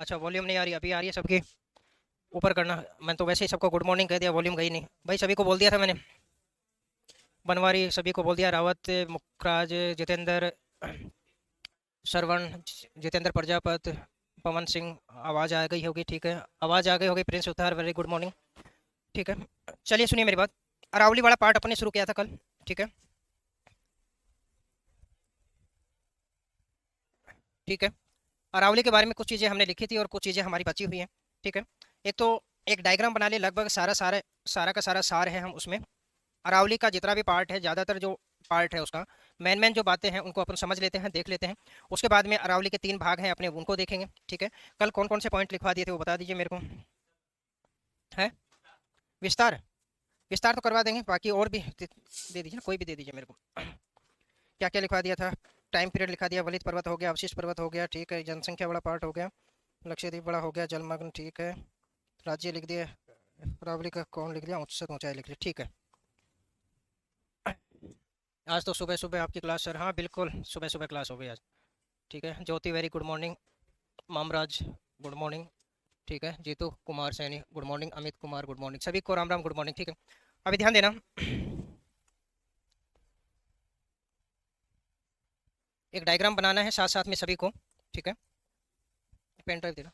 अच्छा, वॉल्यूम नहीं आ रही, अभी आ रही है सबकी? ऊपर करना। मैं तो वैसे ही सबको गुड मॉर्निंग कह दिया, वॉल्यूम गई नहीं भाई, सभी को बोल दिया था मैंने। बनवारी सभी को बोल दिया, रावत, मुखराज, जितेंद्र, श्रवण, जितेंद्र प्रजापत, पवन सिंह। आवाज़ आ गई होगी, ठीक है। आवाज़ आ गई होगी, प्रिंस उतार, वेरी गुड मॉर्निंग। ठीक है, चलिए सुनिए मेरी बात। अरावली वाला पार्ट अपने शुरू किया था कल, ठीक है। ठीक है, अरावली के बारे में कुछ चीज़ें हमने लिखी थी और कुछ चीज़ें हमारी बची हुई हैं। ठीक है, एक तो एक डायग्राम बना लिए, लगभग सारा सारा सारा का सारा सार है हम उसमें। अरावली का जितना भी पार्ट है, ज़्यादातर जो पार्ट है उसका मेन मेन जो बातें हैं उनको अपन समझ लेते हैं, देख लेते हैं। उसके बाद में अरावली के 3 भाग हैं अपने, उनको देखेंगे। ठीक है, कल कौन कौन से पॉइंट लिखवा दिए थे वो बता दीजिए मेरे को। है विस्तार, विस्तार तो करवा देंगे, बाकी और भी दे दीजिए ना, कोई भी दे दीजिए मेरे को। क्या क्या लिखवा दिया था? टाइम पीरियड लिखा दिया, वलित पर्वत हो गया, अवशिष्ट पर्वत हो गया, ठीक है। जनसंख्या बड़ा पार्ट हो गया, लक्षद्वीप बड़ा हो गया, जलमग्न, ठीक है। राज्य लिख दिए, अरावली का कौन लिख दिया, औसत ऊंचाई लिख ली, ठीक है। आज तो सुबह सुबह आपकी क्लास सर, हाँ बिल्कुल सुबह सुबह क्लास हो गई आज। ठीक है, Jyoti very good morning, Mamraj good morning, ठीक है। Jitu Kumar Saini good morning, Amit Kumar good morning, सभी को राम राम गुड मॉर्निंग। ठीक है, अभी ध्यान देना, एक डायग्राम बनाना है साथ साथ में सभी को, ठीक है। पेन ड्राइव देना।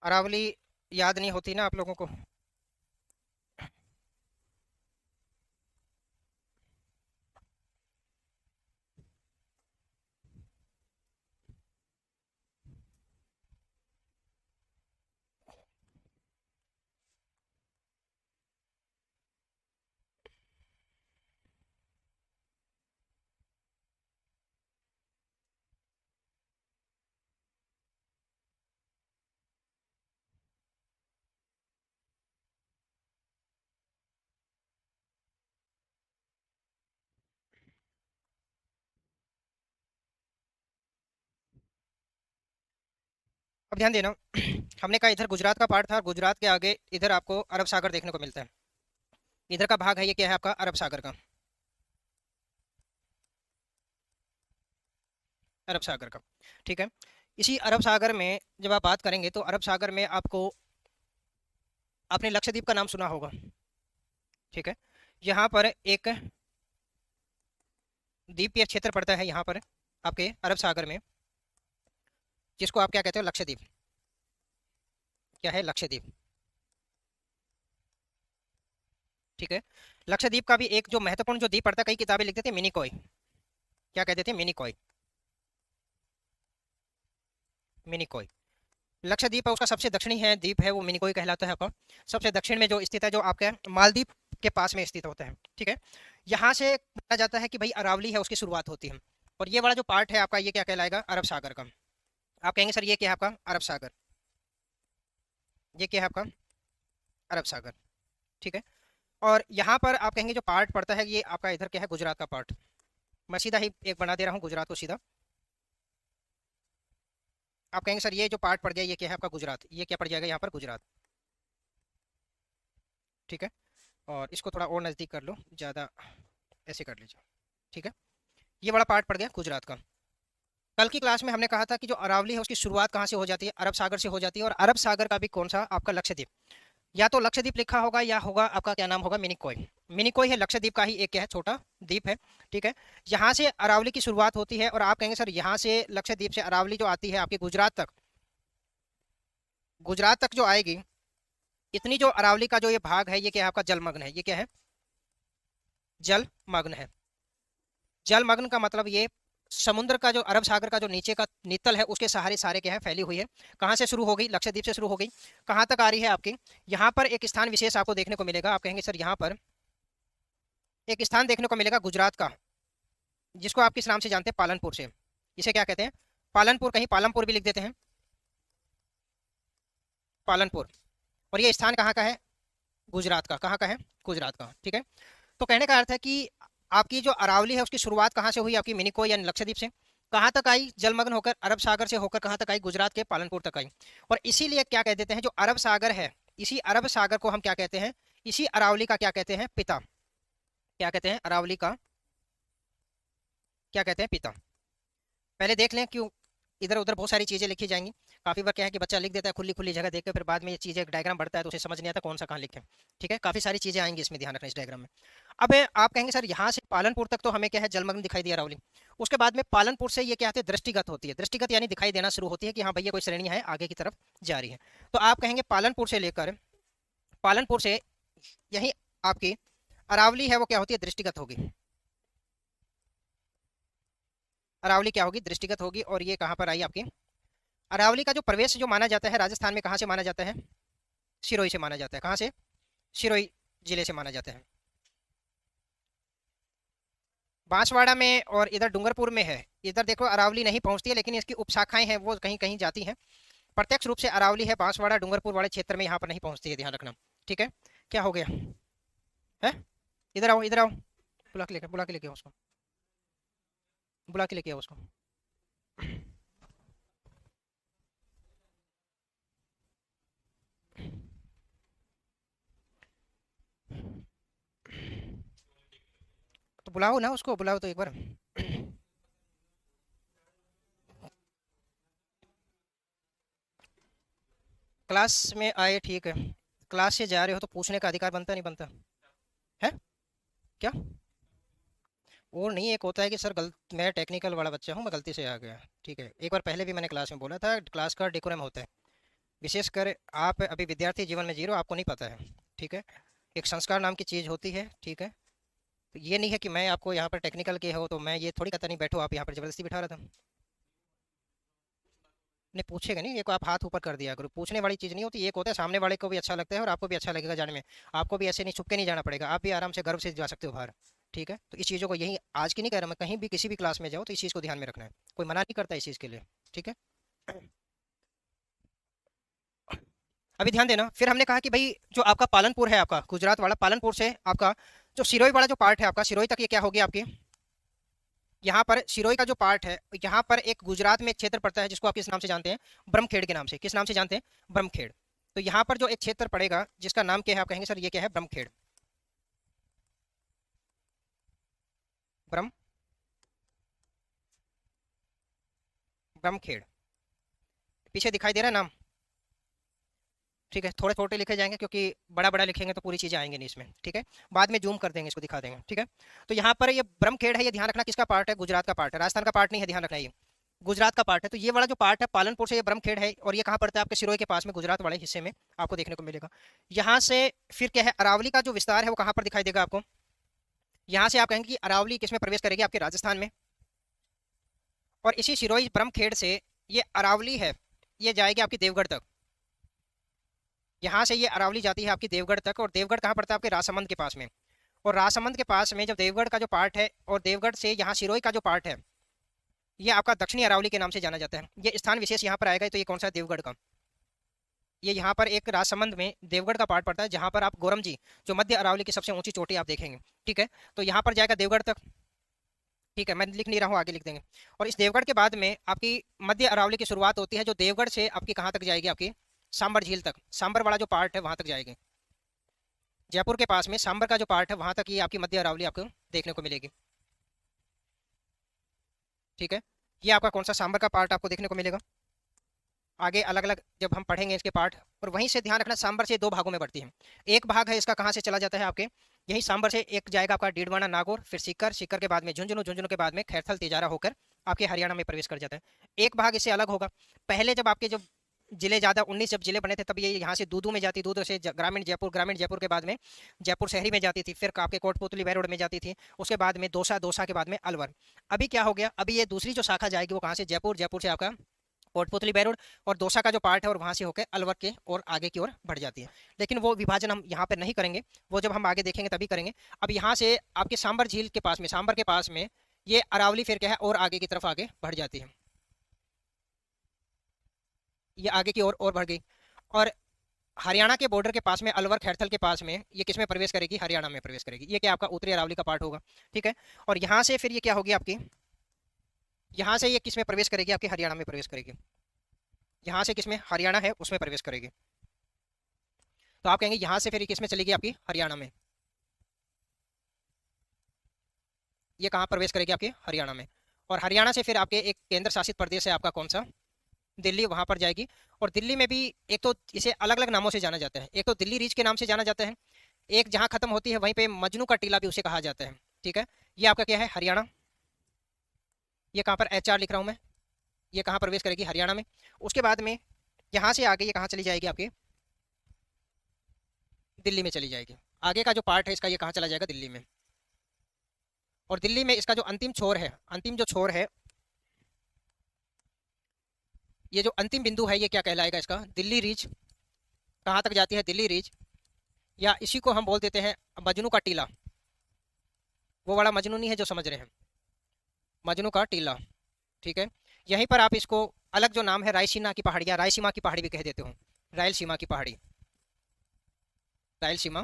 अरावली याद नहीं होती ना आप लोगों को? अब ध्यान देना, हमने कहा इधर गुजरात का पार्ट था, और गुजरात के आगे इधर आपको अरब सागर देखने को मिलता है। इधर का भाग है, ये क्या है आपका, अरब सागर का, अरब सागर का। ठीक है, इसी अरब सागर में जब आप बात करेंगे तो अरब सागर में आपको, आपने लक्षद्वीप का नाम सुना होगा, ठीक है। यहाँ पर एक द्वीपीय क्षेत्र पड़ता है यहाँ पर आपके अरब सागर में, जिसको आप क्या कहते हो, लक्षद्वीप। क्या है, लक्षद्वीप, ठीक है। लक्षद्वीप का भी एक जो महत्वपूर्ण जो द्वीप पड़ता है, कई किताबें लिखते थे मिनिकॉय, क्या कहते थे, मिनिकॉय, मिनिकॉय। लक्षद्वीप है उसका सबसे दक्षिणी है द्वीप है वो, मिनिकॉय कहलाता है आपका। सबसे दक्षिण में जो स्थित है, जो आपका मालदीव के पास में स्थित होता है, ठीक है। यहाँ से माना जाता है कि भाई अरावली है उसकी शुरुआत होती है। और ये वाला जो पार्ट है आपका, ये क्या कहलाएगा, अरब सागर का। आप कहेंगे सर ये क्या है आपका, अरब सागर, ये क्या है आपका, अरब सागर, ठीक है। और यहाँ पर आप कहेंगे जो पार्ट पड़ता है, ये आपका इधर क्या है, गुजरात का पार्ट। मैं सीधा ही एक बना दे रहा हूँ गुजरात को सीधा। आप कहेंगे सर ये जो पार्ट पड़ गया ये क्या है आपका, गुजरात, ये क्या पड़ जाएगा यहाँ पर, गुजरात, ठीक है। और इसको थोड़ा और नज़दीक कर लो, ज़्यादा ऐसे कर लीजिए, ठीक है। ये बड़ा पार्ट पड़ गया गुजरात का। कल की क्लास में हमने कहा था कि जो अरावली है उसकी शुरुआत कहाँ से हो जाती है, अरब सागर से हो जाती है। और अरब सागर का भी कौन सा, आपका लक्षद्वीप। या तो लक्षद्वीप लिखा होगा या होगा आपका क्या नाम होगा, मिनिकॉय। मिनिकॉय है लक्षद्वीप का ही एक क्या है, छोटा द्वीप है, ठीक है। यहाँ से अरावली की शुरुआत होती है, और आप कहेंगे सर यहाँ से लक्षद्वीप से अरावली जो आती है आपकी गुजरात तक, गुजरात तक जो आएगी, इतनी जो अरावली का जो ये भाग है, ये क्या है आपका, जलमग्न है। ये क्या है, जलमग्न है। जलमग्न का मतलब ये समुद्र का जो, अरब सागर का जो नीचे का नितल है उसके सहारे सारे क्या है, फैली हुई है। कहाँ से शुरू हो गई, लक्षद्वीप से शुरू हो गई। कहाँ तक आ रही है आपकी, यहाँ पर एक स्थान विशेष आपको देखने को मिलेगा। आप कहेंगे सर यहाँ पर एक स्थान देखने को मिलेगा गुजरात का, जिसको आप किस नाम से जानते हैं, पालनपुर से। इसे क्या कहते हैं, पालनपुर, कहीं पालमपुर भी लिख देते हैं, पालनपुर। और ये स्थान कहाँ का है, गुजरात का। कहाँ का है, गुजरात का, ठीक है। तो कहने का अर्थ है कि आपकी जो अरावली है उसकी शुरुआत कहाँ से हुई, आपकी मिनिको यानी लक्षद्वीप से। कहाँ तक आई, जलमग्न होकर अरब सागर से होकर कहाँ तक आई, गुजरात के पालनपुर तक आई। और इसीलिए क्या कह देते हैं, जो अरब सागर है, इसी अरब सागर को हम क्या कहते हैं, इसी अरावली का क्या कहते हैं, पिता। क्या कहते हैं, अरावली का क्या कहते हैं, पिता। पहले देख लें, क्यों इधर उधर बहुत सारी चीजें लिखी जाएंगी। काफी बार क्या है कि बच्चा लिख देता है खुली खुली जगह देख के, फिर बाद में ये चीजें डायग्राम बढ़ता है तो उसे समझ नहीं आता कौन सा कहाँ लिखे। ठीक है, काफी सारी चीजें आएंगी इसमें, ध्यान रखना इस डायग्राम में। अब आप कहेंगे सर यहाँ से पालनपुर तक तो हमें क्या है, जलमग्न दिखाई दिया अरावली। उसके बाद में पालनपुर से ये क्या होती है, दृष्टिगत होती है। दृष्टिगत यानी दिखाई देना शुरू होती है कि हाँ भैया कोई श्रेणी है आगे की तरफ जा रही है। तो आप कहेंगे पालनपुर से लेकर, पालनपुर से यही आपकी अरावली है वो क्या होती है, दृष्टिगत होगी। अरावली क्या होगी, दृष्टिगत होगी। और ये कहाँ पर आई आपकी, अरावली का जो प्रवेश जो माना जाता है राजस्थान में, कहाँ से माना जाता है, सिरोही से माना जाता है। कहाँ से, सिरोही जिले से माना जाता है। बांसवाड़ा में और इधर डूंगरपुर में है। इधर देखो अरावली नहीं पहुंचती है, लेकिन इसकी उपशाखाएं हैं वो कहीं कहीं जाती हैं। प्रत्यक्ष रूप से अरावली है बांसवाड़ा डूंगरपुर वाले क्षेत्र में, यहाँ पर नहीं पहुंचती है, ध्यान रखना। ठीक है, क्या हो गया है, इधर आओ इधर आओ, बुला के लेके आओ उसको, बुला के लेके आओ उसको। तो बुलाओ ना उसको, बुलाओ तो एक बार। क्लास में आए, ठीक है, क्लास से जा रहे हो तो पूछने का अधिकार बनता नहीं बनता है क्या। और नहीं, एक होता है कि सर मैं टेक्निकल वाला बच्चा हूँ, मैं गलती से आ गया। ठीक है, एक बार पहले भी मैंने क्लास में बोला था, क्लास का डेकोरम होता है। विशेषकर आप अभी विद्यार्थी जीवन में जी रहे हो, आपको नहीं पता है। ठीक है, एक संस्कार नाम की चीज़ होती है। ठीक है, तो ये नहीं है कि मैं आपको यहाँ पर टेक्निकल के हो तो मैं ये थोड़ी कहता नहीं बैठो आप यहाँ पर, जबरदस्ती बिठा रहा था। नहीं पूछेगा नहीं, एक आप हाथ ऊपर कर दिया करो, पूछने वाली चीज़ नहीं होती। एक होता है सामने वाले को भी अच्छा लगता है और आपको भी अच्छा लगेगा जाने में। आपको भी ऐसे नहीं छुप के नहीं जाना पड़ेगा, आप भी आराम से गर्व से जा सकते हो बाहर। ठीक है, तो इस चीज़ों को यही आज की नहीं कह रहा मैं, कहीं भी किसी भी क्लास में जाओ तो इस चीज़ को ध्यान में रखना है। कोई मना नहीं करता इस चीज़ के लिए। ठीक है, अभी ध्यान देना। फिर हमने कहा कि भाई जो आपका पालनपुर है, आपका गुजरात वाला पालनपुर से आपका जो सिरोही वाला जो पार्ट है आपका, सिरोही तक ये क्या होगी आपकी, यहाँ पर सिरोही का जो पार्ट है, यहाँ पर एक गुजरात में एक क्षेत्र पड़ता है जिसको आप किस नाम से जानते हैं, ब्रह्मखेड़ के नाम से। किस नाम से जानते हैं, ब्रह्मखेड़। तो यहाँ पर जो एक क्षेत्र पड़ेगा जिसका नाम क्या है, आप कहेंगे सर ये क्या है, ब्रह्मखेड़। ब्रह्म ब्रह्मखेड़ पीछे दिखाई दे रहा है नाम। ठीक है, थोड़े छोटे लिखे जाएंगे क्योंकि बड़ा बड़ा लिखेंगे तो पूरी चीजें आएंगी नहीं इसमें। ठीक है, बाद में जूम कर देंगे, इसको दिखा देंगे। ठीक है, तो यहाँ पर ये ब्रह्मखेड़ है, ये ध्यान रखना किसका पार्ट है, गुजरात का पार्ट है, राजस्थान का पार्ट नहीं है, ध्यान रखना ये गुजरात का पार्ट है। तो ये वाला जो पार्ट है पालनपुर से, ये ब्रह्मखेड़ है और ये कहाँ पड़ता है, आपके सिरोही के पास में, गुजरात वाले हिस्से में आपको देखने को मिलेगा। यहाँ से फिर क्या है, अरावली का जो विस्तार है वो कहाँ पर दिखाई देगा आपको। यहाँ से आप कहेंगे कि अरावली किसमें प्रवेश करेगी, आपके राजस्थान में। और इसी सिरोही ब्रह्मखेड़ से ये अरावली है, ये जाएगी आपकी देवगढ़ तक। यहाँ से ये अरावली जाती है आपकी देवगढ़ तक, और देवगढ़ कहाँ पड़ता है, आपके राजसमंद के पास में। और राजसमंद के पास में जब देवगढ़ का जो पार्ट है, और देवगढ़ से यहाँ सिरोही का जो पार्ट है, ये आपका दक्षिणी अरावली के नाम से जाना जाता है। ये स्थान विशेष यहाँ पर आएगा, तो ये कौन सा है, देवगढ़ का। ये यहाँ पर एक राजसमंद में देवगढ़ का पार्ट पड़ता है, जहाँ पर आप गोरम जी जो मध्य अरावली की सबसे ऊंची चोटी आप देखेंगे। ठीक है, तो यहाँ पर जाएगा देवगढ़ तक। ठीक है, मैं लिख नहीं रहा हूँ, आगे लिख देंगे। और इस देवगढ़ के बाद में आपकी मध्य अरावली की शुरुआत होती है, जो देवगढ़ से आपकी कहाँ तक जाएगी, आपकी सांबर झील तक। सांबर वाला जो पार्ट है वहाँ तक जाएगी, जयपुर के पास में सांबर का जो पार्ट है वहाँ तक ये आपकी मध्य अरावली आपको देखने को मिलेगी। ठीक है, ये आपका कौन सा, सांबर का पार्ट आपको देखने को मिलेगा। आगे अलग अलग जब हम पढ़ेंगे इसके पार्ट। और वहीं से ध्यान रखना, सांबर से दो भागों में बढ़ती है। एक भाग है इसका कहाँ से चला जाता है, आपके यही सांबर से एक जाएगा आपका डीडवाना नागौर, फिर सीकर, सीकर के बाद में झुंझुनू, झुंझुनू के बाद में खैरथल तिजारा होकर आपके हरियाणा में प्रवेश कर जाता है। एक भाग इससे अलग होगा। पहले जब आपके जो जिले ज़्यादा 19 जब जिले बने थे तब ये यहाँ से दूदू में जाती, दूदू से ग्रामीण जयपुर, ग्रामीण जयपुर के बाद में जयपुर शहरी में जाती थी, फिर आपके कोटपुतली बैरोड में जाती थी, उसके बाद में दौसा, दौसा के बाद में अलवर। अभी क्या हो गया, अभी ये दूसरी जो शाखा जाएगी वो कहाँ से, जयपुर, जयपुर से आपका कोटपुतली बैरोड, और दौसा का जो पार्ट है और वहाँ से होकर अलवर के और आगे की ओर बढ़ जाती है। लेकिन वो विभाजन हम यहाँ पर नहीं करेंगे, वो जब हम आगे देखेंगे तभी करेंगे। अब यहाँ से आपके सांबर झील के पास में, सांबर के पास में ये अरावली फिर क्या है और आगे की तरफ आगे बढ़ जाती है, ये आगे की ओर और बढ़ गई। और हरियाणा के बॉर्डर के पास में अलवर खैरथल के पास में ये किस में प्रवेश करेगी, हरियाणा में प्रवेश करेगी। ये क्या आपका उत्तरी अरावली का पार्ट होगा। ठीक है, और यहाँ से फिर ये क्या होगी आपकी, यहाँ से ये किस में प्रवेश करेगी, आपके हरियाणा में प्रवेश करेगी। यहाँ से किस में, हरियाणा है उसमें प्रवेश करेगी। तो आप कहेंगे यहाँ से फिर किस में चलेगी, आपकी हरियाणा में। ये कहाँ प्रवेश करेगी, आपके हरियाणा में। और हरियाणा से फिर आपके एक केंद्र शासित प्रदेश है आपका कौन सा, दिल्ली, वहां पर जाएगी। और दिल्ली में भी एक तो इसे अलग अलग नामों से जाना जाता है, एक तो दिल्ली रीच के नाम से जाना जाता है, एक जहां खत्म होती है वहीं पे मजनू का टीला भी उसे कहा जाता है। ठीक है, ये आपका क्या है, हरियाणा। ये कहाँ पर HR लिख रहा हूँ मैं, ये कहाँ प्रवेश करेगी, हरियाणा में। उसके बाद में यहाँ से आगे ये कहाँ चली जाएगी, आपके दिल्ली में चली जाएगी। आगे का जो पार्ट है इसका ये कहाँ चला जाएगा, दिल्ली में। और दिल्ली में इसका जो अंतिम छोर है, अंतिम जो छोर है, ये जो अंतिम बिंदु है ये क्या कहलाएगा, इसका दिल्ली रीच। कहाँ तक जाती है, दिल्ली रीच, या इसी को हम बोल देते हैं मजनू का टीला। वो वाला मजनू नहीं है जो समझ रहे हैं, मजनू का टीला। ठीक है, यहीं पर आप इसको अलग जो नाम है रायसीना की पहाड़ी या रायसीमा की पहाड़ी भी कह देते हो, रायलसीमा की पहाड़ी, रायलसीमा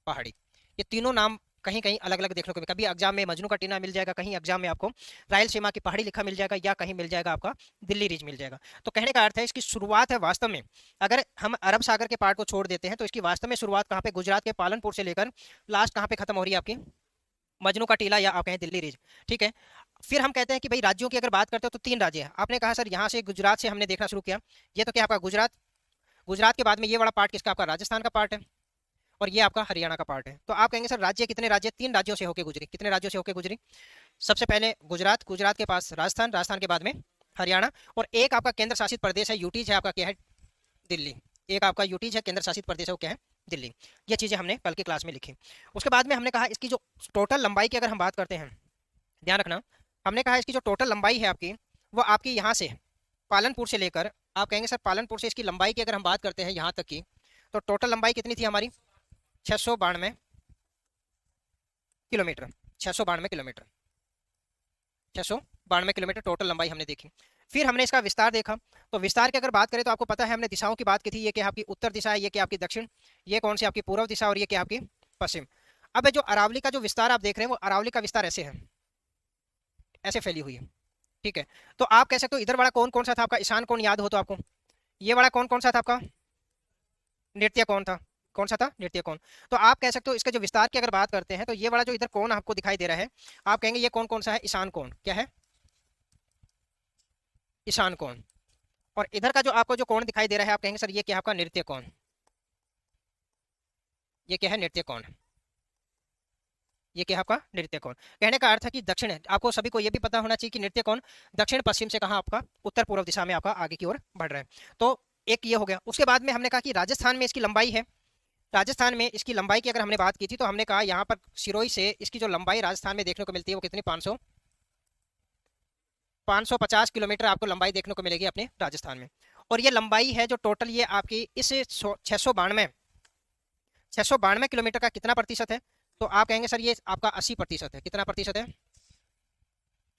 पहाड़ी। ये तीनों नाम कहीं कहीं अलग अलग देखने को मिले, कभी एग्जाम में मजनू का टीला मिल जाएगा, कहीं एग्जाम में आपको रायलसीमा की पहाड़ी लिखा मिल जाएगा, या कहीं मिल जाएगा आपका दिल्ली रीज मिल जाएगा। तो कहने का अर्थ है इसकी शुरुआत है वास्तव में, अगर हम अरब सागर के पार्ट को छोड़ देते हैं तो इसकी वास्तव में शुरुआत कहाँ पे, गुजरात के पालनपुर से लेकर लास्ट कहाँ पे खत्म हो रही है, आपकी मजनू का टीला, या आप कहें दिल्ली रीज। ठीक है, फिर हम कहते हैं कि भाई राज्यों की अगर बात करते हो तो 3 राज्य है। आपने कहा सर यहाँ से गुजरात से हमने देखना शुरू किया, ये तो क्या आपका गुजरात, गुजरात के बाद में ये वाला पार्ट किसका, आपका राजस्थान का पार्ट है, और ये आपका हरियाणा का पार्ट है। तो आप कहेंगे सर राज्य कितने, राज्य 3 राज्यों से होकर गुजरी, कितने राज्यों से होकर गुजरी, सबसे पहले गुजरात, गुजरात के पास राजस्थान, राजस्थान के बाद में हरियाणा, और एक आपका केंद्र शासित प्रदेश है, यूटीज है आपका क्या है, दिल्ली। एक आपका यूटीज है, केंद्र शासित प्रदेश है, वो क्या है, दिल्ली। ये चीज़ें हमने कल की क्लास में लिखी। उसके बाद में हमने कहा इसकी जो टोटल लंबाई की अगर हम बात करते हैं, ध्यान रखना, हमने कहा इसकी जो टोटल लंबाई है आपकी, वो आपकी यहाँ से पालनपुर से लेकर, आप कहेंगे सर पालनपुर से इसकी लंबाई की अगर हम बात करते हैं यहाँ तक की, तो टोटल लंबाई कितनी थी हमारी, 692 किलोमीटर, 692 किलोमीटर, 692 किलोमीटर टोटल लंबाई हमने देखी। फिर हमने इसका विस्तार देखा, तो विस्तार की अगर बात करें तो आपको पता है हमने दिशाओं की बात की थी, ये क्या आपकी उत्तर दिशा है, ये क्या आपकी दक्षिण, ये कौन सी आपकी पूर्व दिशा, और ये क्या आपकी पश्चिम। अब जो अरावली का जो विस्तार आप देख रहे हैं वो अरावली का विस्तार ऐसे है, ऐसे फैली हुई है। ठीक है, तो आप कह सकते हो इधर वाला कौन कौन सा था आपका, ईशान कौन याद हो तो आपको, ये वाला कौन कौन सा था आपका, नृत्य कौन था, कौन सा था, नृत्य कौन। तो आप कह सकते हो इसके जो विस्तार की अगर बात करते हैं तो ये वाला जो इधर कौन आपको दिखाई दे रहा है, आप कहेंगे ये कौन कौन सा है, ईशान कौन, क्या है, ईशान कौन। और इधर का जो आपको जो कोण दिखाई दे रहा है आप कहेंगे सर ये क्या आपका नृत्य कोण, ये क्या है, नृत्य कोण, ये क्या आपका नृत्य कोण। कहने का अर्थ है कि दक्षिण है, आपको सभी को ये भी पता होना चाहिए कि नृत्य कोण दक्षिण पश्चिम से कहाँ आपका उत्तर पूर्व दिशा में आपका आगे की ओर बढ़ रहा है। तो एक ये हो गया। उसके बाद में हमने कहा कि राजस्थान में इसकी लंबाई है, राजस्थान में इसकी लंबाई की अगर हमने बात की थी तो हमने कहा यहाँ पर सिरोही से इसकी जो लंबाई राजस्थान में देखने को मिलती है वो कितनी, 550 किलोमीटर आपको लंबाई देखने को मिलेगी अपने राजस्थान में। और ये लंबाई है जो टोटल ये आपकी इस 692 किलोमीटर का कितना प्रतिशत है, तो आप कहेंगे सर ये आपका 80% है। कितना प्रतिशत है,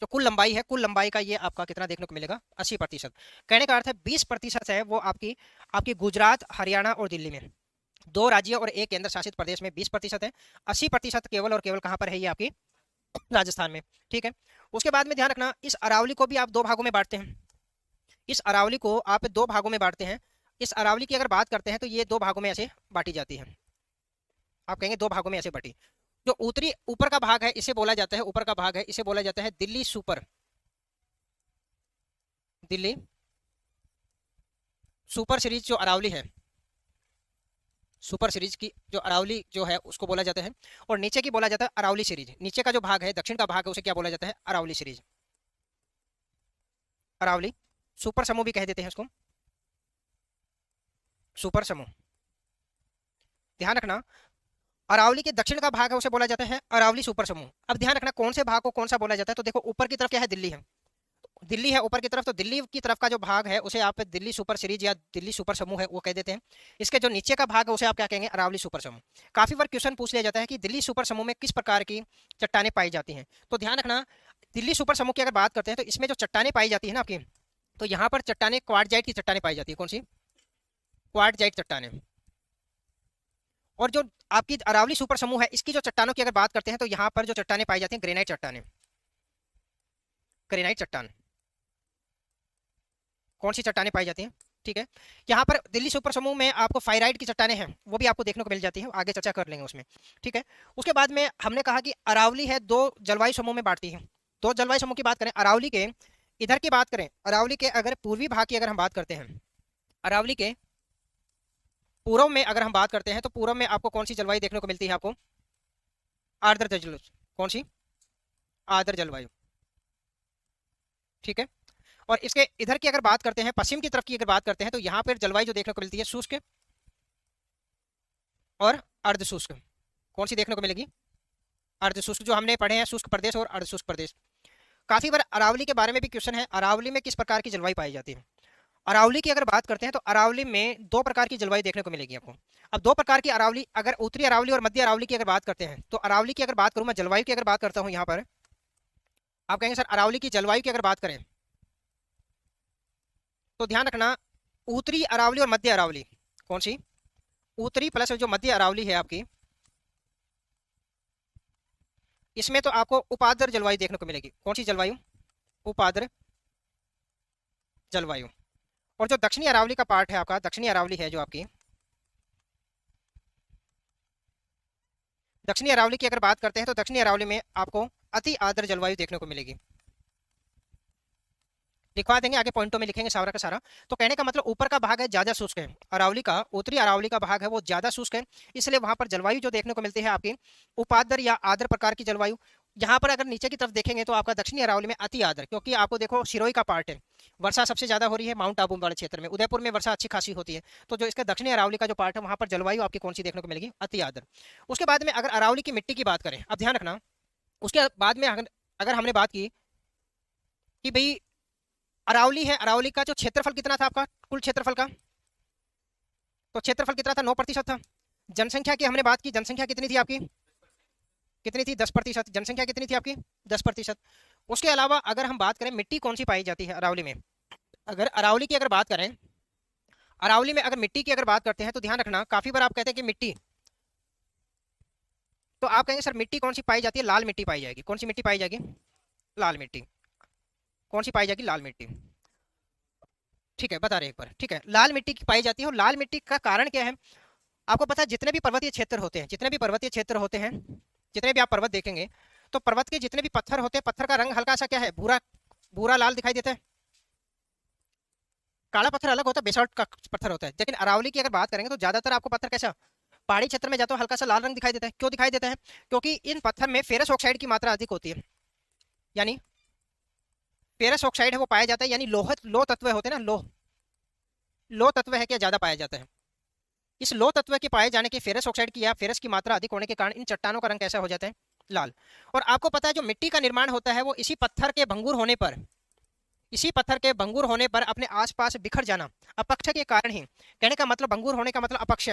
जो कुल लंबाई है, कुल लंबाई का ये आपका कितना देखने को मिलेगा, 80%। कहने का अर्थ है 20% है वो आपकी आपकी गुजरात, हरियाणा और दिल्ली में, 2 राज्यों और एक केंद्र शासित प्रदेश में 20% है, 80% केवल और केवल कहाँ पर है, ये आपकी राजस्थान में। ठीक है, उसके बाद में ध्यान रखना इस अरावली को भी आप 2 भागों में बांटते हैं, इस अरावली को आप 2 भागों में बांटते हैं। इस अरावली की अगर बात करते हैं तो ये 2 भागों में ऐसे बांटी जाती है, आप कहेंगे 2 भागों में ऐसे बांटी। जो उत्तरी ऊपर का भाग है इसे बोला जाता है, ऊपर का भाग है इसे बोला जाता है Delhi super, Delhi super series जो अरावली है, सुपर सीरीज की जो अरावली जो है उसको बोला जाता है। और नीचे की बोला जाता है अरावली सीरीज, नीचे का जो भाग है दक्षिण का भाग है उसे क्या बोला जाता है, अरावली सीरीज, अरावली सुपर समूह भी कह देते हैं उसको, सुपर समूह। ध्यान रखना अरावली के दक्षिण का भाग है उसे बोला जाता है अरावली सुपर समूह। अब ध्यान रखना कौन से भाग को कौन सा बोला जाता है, तो देखो ऊपर की तरफ क्या है, दिल्ली है, दिल्ली है ऊपर की तरफ, तो दिल्ली की तरफ का जो भाग है उसे आप दिल्ली सुपर सीरीज या दिल्ली सुपर समूह है वो कह देते हैं। इसके जो नीचे का भाग है उसे आप क्या कहेंगे, अरावली सुपर समूह। काफी बार क्वेश्चन पूछ लिया जाता है कि दिल्ली सुपर समूह में किस प्रकार की चट्टानें पाई जाती हैं, तो ध्यान रखना दिल्ली सुपर समूह की अगर बात करते हैं तो इसमें जो चट्टानें पाई जाती है ना आपकी, तो यहाँ पर चट्टानें क्वार्टजाइट की चट्टानें पाई जाती है, कौन सी, क्वार्टजाइट चट्टानें। और जो आपकी अरावली सुपर समूह है इसकी जो चट्टानों की अगर बात करते हैं तो यहाँ पर जो चट्टानें पाई जाती हैं ग्रेनाइट चट्टानें, ग्रेनाइट चट्टान। कौन सी चट्टानें पाई जाती हैं, ठीक है। यहाँ पर दिल्ली सुपर समूह में आपको फाइराइट की चट्टानें हैं, वो भी आपको देखने को मिल जाती है, आगे चर्चा कर लेंगे उसमें, ठीक है। उसके बाद में हमने कहा कि अरावली है, दो जलवायु समूह में बांटती है। दो जलवायु समूह की बात करें अरावली के, इधर की बात करें अरावली के, अगर पूर्वी भाग की अगर हम बात करते हैं, अरावली के पूर्व में अगर हम बात करते हैं, तो पूर्व में आपको कौन सी जलवायु देखने को मिलती है? आपको आर्द्र जलवायु। कौन सी? आर्द्र जलवायु, ठीक है। और इसके इधर की अगर बात करते हैं, पश्चिम की तरफ की अगर बात करते हैं, तो यहाँ पर जलवायु जो देखने को मिलती है शुष्क और अर्ध शुष्क। कौन सी देखने को मिलेगी? अर्ध शुष्क, जो हमने पढ़े हैं शुष्क प्रदेश और अर्ध शुष्क प्रदेश। काफी बार अरावली के बारे में भी क्वेश्चन है, अरावली में किस प्रकार की जलवायु पाई जाती है। अरावली की अगर बात करते हैं तो अरावली में दो प्रकार की जलवायु देखने को मिलेगी आपको। अब दो प्रकार की अरावली, अगर उत्तरी अरावली और मध्य अरावली की अगर बात करते हैं, तो अरावली की अगर बात करूं मैं, जलवायु की अगर बात करता हूं यहाँ पर, आप कहेंगे सर अरावली की जलवायु की अगर बात करें तो ध्यान रखना, उत्तरी अरावली और मध्य अरावली, कौन सी? उत्तरी प्लस जो मध्य अरावली है आपकी, इसमें तो आपको उपाद्र जलवायु देखने को मिलेगी। कौन सी जलवायु? उपाद्र जलवायु। और जो दक्षिणी अरावली का पार्ट है आपका, दक्षिणी अरावली है जो आपकी, दक्षिणी अरावली की अगर बात करते हैं तो दक्षिणी अरावली में आपको अति आर्द्र जलवायु देखने को मिलेगी। लिखवा देंगे, आगे पॉइंटों में लिखेंगे सारा का सारा। तो कहने का मतलब ऊपर का भाग है ज्यादा शुष्क है, अरावली का उत्तरी अरावली का भाग है वो ज्यादा शुष्क है, इसलिए वहां पर जलवायु जो देखने को मिलती है आपकी उपाद्र या आर्द्र प्रकार की जलवायु। यहाँ पर अगर नीचे की तरफ देखेंगे तो आपका दक्षिणी अरावली में अति आर्द्र, क्योंकि आपको देखो सिरोही का पार्ट है, वर्षा सबसे ज्यादा हो रही है माउंट आबू वाले क्षेत्र में, उदयपुर में वर्षा अच्छी खासी होती है, तो जो इसका दक्षिणी अरावली का जो पार्ट है वहां पर जलवायु आपकी कौन सी देखने को मिलेगी? अति आर्द्र। उसके बाद में अगर अरावली की मिट्टी की बात करें, अब ध्यान रखना, उसके बाद में अगर हमने बात की कि भाई अरावली है, अरावली का जो क्षेत्रफल कितना था आपका, कुल क्षेत्रफल का, तो क्षेत्रफल कितना था? 9% था। जनसंख्या की हमने बात की, जनसंख्या कितनी थी आपकी? कितनी थी? 10%। जनसंख्या कितनी थी आपकी? 10%। उसके अलावा अगर हम बात करें मिट्टी कौन सी पाई जाती है अरावली में, अगर अरावली की अगर बात करें, अरावली में अगर मिट्टी की अगर बात करते हैं तो ध्यान रखना, काफी बार आप कहते हैं कि मिट्टी, तो आप कहेंगे सर मिट्टी कौन सी पाई जाती है? लाल मिट्टी पाई जाएगी। कौन सी मिट्टी पाई जाएगी? लाल मिट्टी। कौन सी पाई जाएगी? लाल मिट्टी, ठीक है, बता रहे एक बार, ठीक है, लाल मिट्टी की पाई जाती है। और लाल मिट्टी का कारण क्या है? आपको पता है जितने भी पर्वतीय क्षेत्र होते हैं, जितने भी पर्वतीय क्षेत्र होते हैं, जितने भी आप पर्वत देखेंगे, तो पर्वत के जितने भी पत्थर होते हैं, पत्थर का रंग हल्का सा क्या है? भूरा, भूरा लाल दिखाई देता है। काला पत्थर अलग होता है, बेसाल्ट का पत्थर होता है। लेकिन अरावली की अगर बात करेंगे तो ज्यादातर आपको पत्थर कैसा, पहाड़ी क्षेत्र में जाते हो हल्का सा लाल रंग दिखाई देता है। क्यों दिखाई देता है? क्योंकि इन पत्थर में फेरस ऑक्साइड की मात्रा अधिक होती है, यानी फेरस ऑक्साइड है वो पाया जाता है, यानी लो तत्व होते हैं ना, लो तत्व है क्या, ज्यादा पाया जाता है। इस लो तत्व के पाए जाने के, फेरस ऑक्साइड की या फेरस की मात्रा अधिक होने के कारण इन चट्टानों का रंग कैसा हो जाता है? लाल। और आपको पता है जो मिट्टी का निर्माण होता है वो इसी पत्थर के भंगुर होने पर, इसी पत्थर के भंगुर होने पर अपने आसपास बिखर जाना, अपक्ष के कारण ही, कहने का मतलब भंगुर होने का मतलब अपक्ष,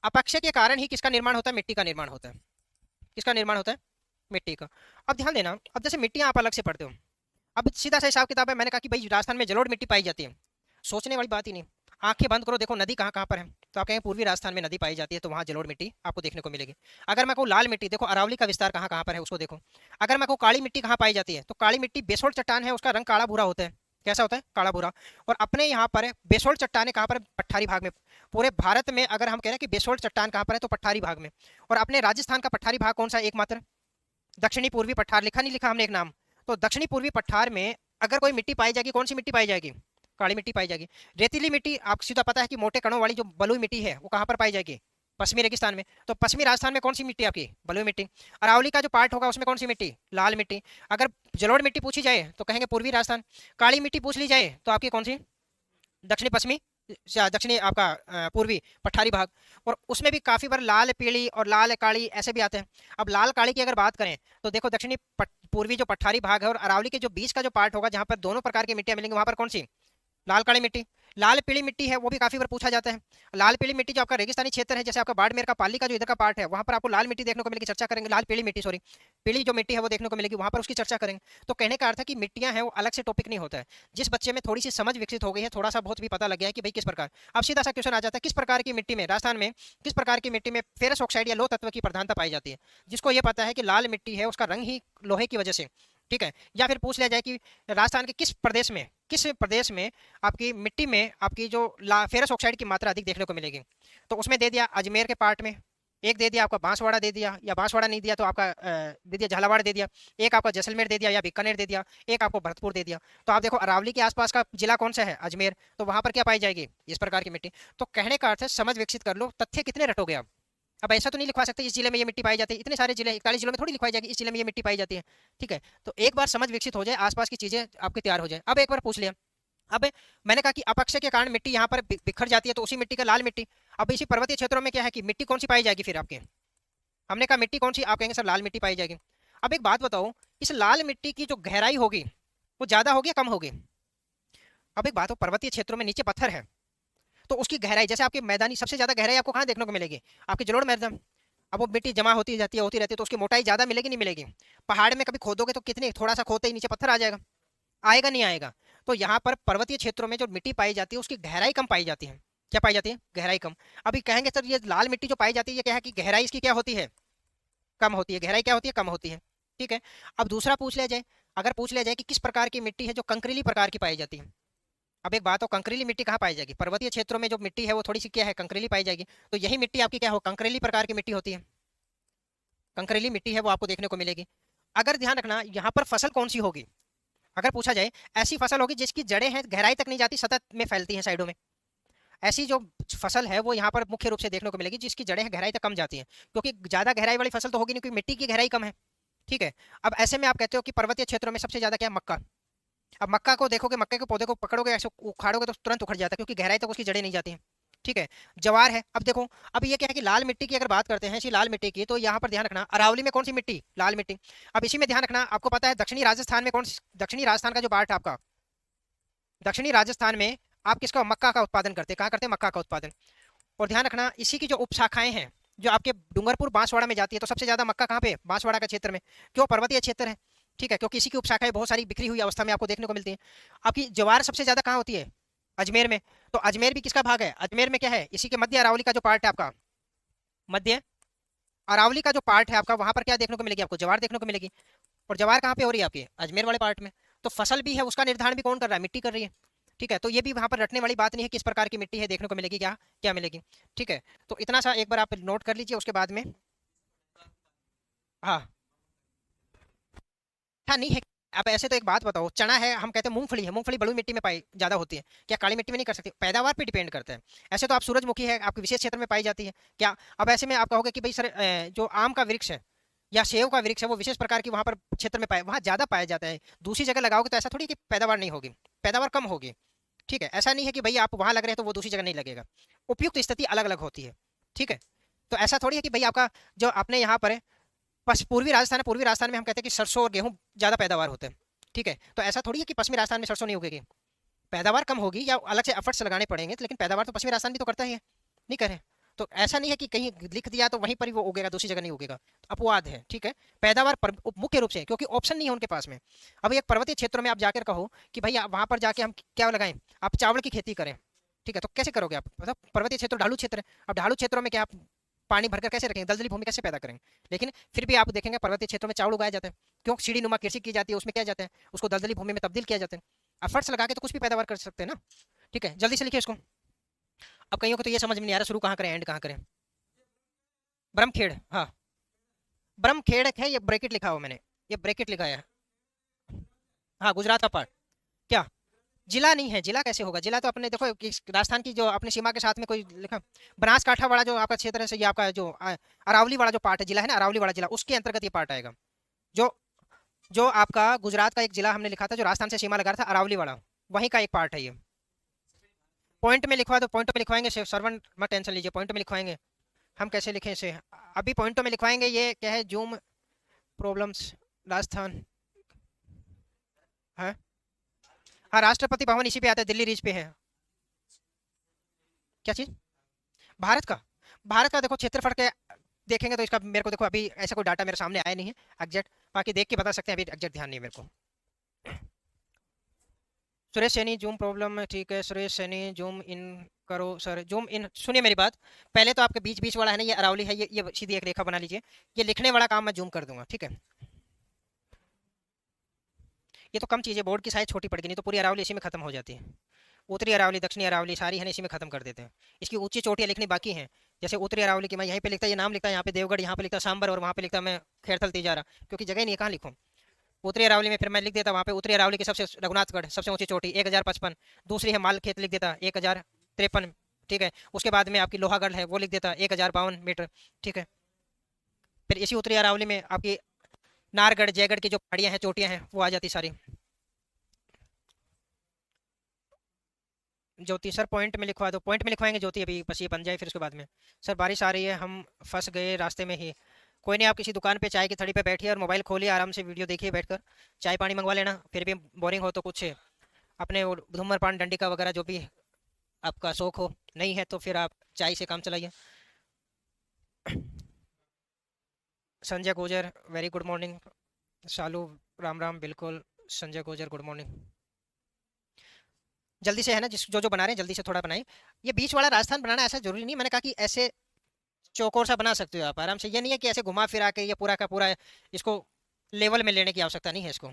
अपक्ष के कारण ही किसका निर्माण होता है? मिट्टी का निर्माण होता है। किसका निर्माण होता है? मिट्टी का। अब ध्यान देना, अब जैसे मिट्टियां आप अलग से पढ़ते हो, अब सीधा सा हिसाब किताब है, मैंने कहा कि भाई राजस्थान में जलोढ़ मिट्टी पाई जाती है, सोचने वाली बात ही नहीं। आंखें बंद करो, देखो नदी कहाँ कहाँ पर है, तो आप कहेंगे पूर्वी राजस्थान में नदी पाई जाती है, तो वहाँ जलोढ़ मिट्टी आपको देखने को मिलेगी। अगर मैं कहूँ लाल मिट्टी, देखो अरावली का विस्तार कहाँ कहाँ पर है उसको देखो। अगर मैं कहूँ काली मिट्टी कहाँ पाई जाती है, तो काली मिट्टी बेसोल्ट चट्टान है, उसका रंग काला भूरा होता है। कैसा होता है? काला भूरा। और अपने यहाँ पर बेसोल्ट चट्टाने कहाँ पर? पठारी भाग में। पूरे भारत में अगर हम कह रहे हैं कि बेसोल्ट चट्टान कहाँ पर है, तो पठारी भाग में। और अपने राजस्थान का पठारी भाग कौन सा? एकमात्र दक्षिणी पूर्वी पठार। लिखा नहीं लिखा हमने एक नाम? तो दक्षिणी पूर्वी पठार में अगर कोई मिट्टी पाई जाएगी, कौन सी मिट्टी पाई जाएगी? काली मिट्टी पाई जाएगी। रेतीली मिट्टी आपको सीधा पता है कि मोटे कणों वाली जो बलुई मिट्टी है वो कहाँ पर पाई जाएगी? पश्चिमी रेगिस्तान में। तो पश्चिमी राजस्थान में कौन सी मिट्टी आपकी? बलुई मिट्टी। अरावली का जो पार्ट होगा उसमें कौन सी मिट्टी? लाल मिट्टी। अगर जलोढ़ मिट्टी पूछी जाए तो कहेंगे पूर्वी राजस्थान। काली मिट्टी पूछ ली जाए तो आपकी कौन सी? दक्षिणी पश्चिमी, दक्षिणी आपका पूर्वी पठारी भाग। और उसमें भी काफी बार लाल पीली और लाल काली ऐसे भी आते हैं। अब लाल काली की अगर बात करें तो देखो दक्षिणी पूर्वी जो पठारी भाग है और अरावली के जो बीच का जो पार्ट होगा जहां पर दोनों प्रकार की मिट्टियां मिलेंगी, वहां पर कौन सी? लाल काली मिट्टी। लाल पीली मिट्टी है वो भी काफी बार पूछा जाता है। लाल पीली मिट्टी जो आपका रेगिस्तानी क्षेत्र है, जैसे आपका बाड़मेर का पाली का जो इधर का पार्ट है, वहां पर आपको लाल मिट्टी देखने को मिलेगी, चर्चा करेंगे। लाल पीली मिट्टी, सॉरी, पीली जो मिट्टी है वो देखने को मिलेगी, वहां पर उसकी चर्चा करेंगे। तो कहने का अर्थ है कि मिट्टियां हैं वो अलग से टॉपिक नहीं होता है। जिस बच्चे में थोड़ी सी समझ विकसित हो गई है, थोड़ा सा बहुत भी पता लग गया है कि भाई किस प्रकार, अब सीधा सा क्वेश्चन आ जाता है किस प्रकार की मिट्टी में, राजस्थान में किस प्रकार की मिट्टी में फेरस ऑक्साइड या लो तत्व की प्रधानता पाई जाती है। जिसको ये पता है कि लाल मिट्टी है उसका रंग ही लोहे की वजह से, ठीक है। या फिर पूछ लिया जाए कि राजस्थान के किस प्रदेश में किस प्रदेश में आपकी मिट्टी में आपकी जो फेरस ऑक्साइड की मात्रा अधिक देखने को मिलेगी। तो उसमें दे दिया अजमेर के पार्ट में, एक दे दिया आपका बांसवाड़ा दे दिया, या बांसवाड़ा नहीं दिया तो आपका दे दिया झालावाड़ दे दिया, एक आपका जैसलमेर दे दिया या बीकानेर दे दिया, एक आपको भरतपुर दे दिया। तो आप देखो अरावली के आसपास का जिला कौन सा है, अजमेर, तो वहां पर क्या पाई जाएगी, इस प्रकार की मिट्टी। तो कहने का अर्थ है समझ विकसित कर लो, तथ्य कितने रटोगे आप। अब ऐसा तो नहीं लिखवा सकते इस जिले में ये मिट्टी पाई जाती है, इतने सारे जिले 41 जिलों में थोड़ी लिखवाई जाएगी इस जिले में ये मिट्टी पाई जाती है। ठीक है, तो एक बार समझ विकसित हो जाए, आसपास की चीजें आपके तैयार हो जाए। अब एक बार पूछ लिया, अब मैंने कहा कि अपक्षय के कारण मिट्टी यहाँ पर बिखर जाती है, तो उसी मिट्टी का लाल मिट्टी। अब इसी पर्वतीय क्षेत्रों में क्या है कि मिट्टी कौन सी पाई जाएगी फिर आपके, हमने कहा मिट्टी कौन सी, आप कहेंगे सर लाल मिट्टी पाई जाएगी। अब एक बात बताओ, इस लाल मिट्टी की जो गहराई होगी वो ज्यादा होगी या कम होगी। अब एक बात हो, पर्वतीय क्षेत्रों में नीचे पत्थर है, तो उसकी गहराई जैसे आपके मैदानी सबसे ज्यादा गहराई आपको कहाँ देखने को मिलेगी, आपके जलोढ़ मैदान। अब वो मिट्टी जमा होती जाती है होती रहती है, तो उसकी मोटाई ज्यादा मिलेगी नहीं मिलेगी। पहाड़ में कभी खोदोगे तो कितनी, थोड़ा सा खोदते ही नीचे पत्थर आ जाएगा, आएगा नहीं आएगा। तो यहाँ पर पर्वतीय क्षेत्रों में जो मिट्टी पाई जाती है उसकी गहराई कम पाई जाती है। क्या पाई जाती है, गहराई कम। अभी कहेंगे सर ये लाल मिट्टी जो पाई जाती है ये क्या है कि गहराई इसकी क्या होती है, कम होती है, गहराई क्या होती है, कम होती है। ठीक है, अब दूसरा पूछ लिया जाए, अगर पूछ लिया जाए कि किस प्रकार की मिट्टी है जो कंकरीली प्रकार की पाई जाती है। अब एक बात हो, कंकरीली मिट्टी कहाँ पाई जाएगी, पर्वतीय क्षेत्रों में जो मिट्टी है वो थोड़ी सी क्या है, कंकरीली पाई जाएगी। तो यही मिट्टी आपकी क्या हो, कंकरीली प्रकार की मिट्टी होती है, कंकरीली मिट्टी है वो आपको देखने को मिलेगी। अगर ध्यान रखना यहाँ पर फसल कौन सी होगी, अगर पूछा जाए ऐसी फसल होगी जिसकी जड़ें हैं गहराई तक नहीं जाती, सतत में फैलती हैं साइडों में। ऐसी जो फसल है वो यहाँ पर मुख्य रूप से देखने को मिलेगी जिसकी जड़ें हैं गहराई तक कम जाती हैं, क्योंकि ज्यादा गहराई वाली फसल तो होगी नहीं क्योंकि मिट्टी की गहराई कम है। ठीक है, अब ऐसे में आप कहते हो कि पर्वतीय क्षेत्रों में सबसे ज्यादा क्या है, मक्का। अब मक्का को देखोगे, मक्के के पौधे को पकड़ोगे ऐसे उखाड़ोगे तो तुरंत उखड़ जाता है क्योंकि गहराई तक उसकी जड़ें नहीं जाती हैं। ठीक है, जवार है। अब देखो, अब ये क्या है कि लाल मिट्टी की अगर बात करते हैं, इसी लाल मिट्टी की, तो यहाँ पर ध्यान रखना अरावली में कौन सी मिट्टी, लाल मिट्टी। अब इसी में ध्यान रखना, आपको पता है दक्षिणी राजस्थान में दक्षिणी राजस्थान का जो पार्ट है आपका, दक्षिणी राजस्थान में आप किसका, मक्का का उत्पादन करते हैं, कहाँ करते हैं, मक्का का उत्पादन। और ध्यान रखना इसी की जो उपशाखाएं हैं जो आपके डूंगरपुर बांसवाड़ा में जाती है, तो सबसे ज्यादा मक्का कहाँ पे, बांसवाड़ा का क्षेत्र में। क्यों, पर्वतीय क्षेत्र है। ठीक है, क्योंकि इसी की उपशाखाएं बहुत सारी बिखरी हुई अवस्था में आपको देखने को मिलती है। आपकी ज्वार सबसे ज्यादा कहाँ होती है, अजमेर में। तो अजमेर भी किसका भाग है, अजमेर में क्या है, इसी के मध्य अरावली का जो पार्ट है आपका, मध्य अरावली का जो पार्ट है आपका, वहां पर क्या देखने को मिलेगी, आपको ज्वार देखने को मिलेगी। और ज्वार कहाँ पे हो रही है, आपकी अजमेर वाले पार्ट में। तो फसल भी है, उसका निर्धारण भी कौन कर रहा है, मिट्टी कर रही है। ठीक है, तो ये भी वहां पर रटने वाली बात नहीं है किस प्रकार की मिट्टी है देखने को मिलेगी, क्या क्या मिलेगी। ठीक है, तो इतना सा एक बार आप नोट कर लीजिए, उसके बाद में हाँ, हाँ नहीं है। आप ऐसे तो एक बात बताओ, चना है, हम कहते हैं मूंगफली है, मूंगफली बलुई मिट्टी में पाई ज्यादा होती है, क्या काली मिट्टी में नहीं कर सकती, पैदावार पे डिपेंड करता है। ऐसे तो आप सूरजमुखी है आपके विशेष क्षेत्र में पाई जाती है क्या। अब ऐसे में आप कहोगे कि भाई सर जो आम का वृक्ष है या सेव का वृक्ष है वो विशेष प्रकार की वहां पर क्षेत्र में पाए, वहां ज्यादा पाया जाता है, दूसरी जगह लगाओगे तो ऐसा थोड़ी कि पैदावार नहीं होगी, पैदावार कम होगी। ठीक है, ऐसा नहीं है कि भाई आप वहां लग रहे हैं तो वो दूसरी जगह नहीं लगेगा, उपयुक्त स्थिति अलग अलग होती है। ठीक है, तो ऐसा थोड़ी है कि भाई आपका जो अपने यहाँ पर है पूर्वी राजस्थान है, पूर्वी राजस्थान में हम कहते हैं कि सरसों और गेहूं ज्यादा पैदावार होते हैं। ठीक है, तो ऐसा थोड़ी है कि पश्चिमी राजस्थान में सरसों नहीं उगेगी, पैदावार कम होगी या अलग से एफर्ट्स लगाने पड़ेंगे, लेकिन पैदावार तो पश्चिमी राजस्थान भी तो करता ही है, नहीं करे। तो ऐसा नहीं है कि कहीं लिख दिया तो वहीं पर ही वो उगेगा, दूसरी जगह नहीं उगेगा, तो अपवाद है। ठीक है, पैदावार पर मुख्य रूप से क्योंकि ऑप्शन नहीं है उनके पास में। अब एक पर्वतीय क्षेत्रों में आप जाकर कहो कि भाई वहां पर जाके हम क्या लगाएं, आप चावल की खेती करें। ठीक है, तो कैसे करोगे आप, मतलब पर्वतीय क्षेत्र ढालू क्षेत्र है, अब ढालू क्षेत्रों में क्या आप पानी भरकर कैसे रखेंगे, दलदली भूमि कैसे पैदा करेंगे। लेकिन फिर भी आप देखेंगे पर्वतीय क्षेत्रों में चावल उगाया जाता है, क्यों, सीढ़ी नुमा कृषि की जाती है, उसमें क्या जाता है, उसको दलदली भूमि में तब्दील किया जाता है। एफर्ट्स लगा के तो कुछ भी पैदावार कर सकते हैं ना। ठीक है, जल्दी से लिखिए इसको। अब कईयों को तो ये समझ में नहीं आ रहा शुरू कहाँ करें एंड कहाँ करें। ब्रह्मखेड़, हाँ ब्रह्मखेड़ है, ये ब्रैकेट लिखा हुआ मैंने, ये ब्रैकेट लिखा है। हाँ, गुजरात का पार्ट, क्या जिला नहीं है, जिला कैसे होगा, जिला तो अपने देखो राजस्थान की जो अपनी सीमा के साथ में कोई लिखा, बनासकांठा वाला जो आपका क्षेत्र है, ये आपका जो अरावली वाला जो पार्ट है, जिला है ना, अरावली वाला जिला, उसके अंतर्गत ये पार्ट आएगा। जो जो आपका गुजरात का एक जिला हमने लिखा था जो राजस्थान से सीमा लगा रहा था, अरावली वाला, वहीं का एक पार्ट है ये। पॉइंट में लिखवा दो, पॉइंट में लिखवाएंगे, सर्वन मत टेंशन लीजिए, पॉइंट में लिखवाएंगे। हम कैसे लिखें इसे, अभी पॉइंटों में लिखवाएंगे। ये क्या है, जूम प्रॉब्लम्स राजस्थान है। हाँ, राष्ट्रपति भवन इसी पे आता है, दिल्ली रीच पे है। क्या चीज, भारत का, भारत का देखो क्षेत्रफल के देखेंगे तो इसका मेरे को देखो अभी ऐसा कोई डाटा मेरे सामने आया नहीं है एग्जैक्ट, बाकी देख के बता सकते हैं, अभी एग्जैक्ट ध्यान नहीं है मेरे को। सुरेश सैनी जूम प्रॉब्लम, ठीक है सुरेश सैनी जूम इन करो सर, जूम इन, सुनिए मेरी बात, पहले तो आपके बीच बीच वाला है ना, ये अरावली है, ये सीधी एक रेखा बना लीजिए, ये लिखने वाला काम मैं जूम कर दूंगा। ठीक है, ये तो कम चीज़ है, बोर्ड की साइज़ छोटी पड़ गई, नहीं तो पूरी अरावली इसी में खत्म हो जाती है। उत्तरी अरावली, दक्षिणी अरावली सारी है ना इसी में खत्म कर देते हैं। इसकी ऊंची चोटियाँ लिखनी बाकी हैं। जैसे उत्तरी अरावली की मैं यहीं पे लिखता, ये नाम लिखता है यहाँ पे देवगढ़, यहाँ पे लिखता सांबर, और वहाँ पे लिखता मैं खैरथल तिजारा, क्योंकि जगह नहीं है कहाँ लिखूँ। उत्तरी अरावली में फिर मैं लिख देता वहाँ पे उत्तरी अरावली की सबसे रघुनाथगढ़ सबसे ऊंची चोटी 1055, दूसरी है मालखेत लिख देता 1053, ठीक है। उसके बाद में आपकी लोहागढ़ है वो लिख देता 1052 मीटर, ठीक है। फिर इसी उत्तरी अरावली में आपकी नारगढ़ जयगढ़ की जो पहाड़ियाँ हैं चोटियाँ हैं वो आ जाती सारी। ज्योति सर पॉइंट में लिखवा दो, पॉइंट में लिखवाएंगे ज्योति, अभी बस ये बन जाए फिर उसके बाद में। सर बारिश आ रही है, हम फंस गए रास्ते में ही। कोई नहीं, आप किसी दुकान पे चाय की थड़ी पे बैठिए और मोबाइल खोलिए, आराम से वीडियो देखिए बैठकर, चाय पानी मंगवा लेना। फिर भी बोरिंग हो तो कुछ अपने वो धूम्रपान डंडी का वगैरह जो भी आपका शौक हो, नहीं है तो फिर आप चाय से काम चलाइए। संजय गुजर वेरी गुड मॉर्निंग। शालू राम राम, बिल्कुल संजय गुजर गुड मॉर्निंग। जल्दी से है ना, जिस जो जो बना रहे हैं जल्दी से थोड़ा बनाइए। ये बीच वाला राजस्थान बनाना ऐसा जरूरी नहीं, मैंने कहा कि ऐसे चौकोर सा बना सकते हो आप आराम से, ये नहीं है कि ऐसे घुमा फिरा के ये पूरा का पूरा इसको लेवल में लेने की आवश्यकता नहीं है इसको।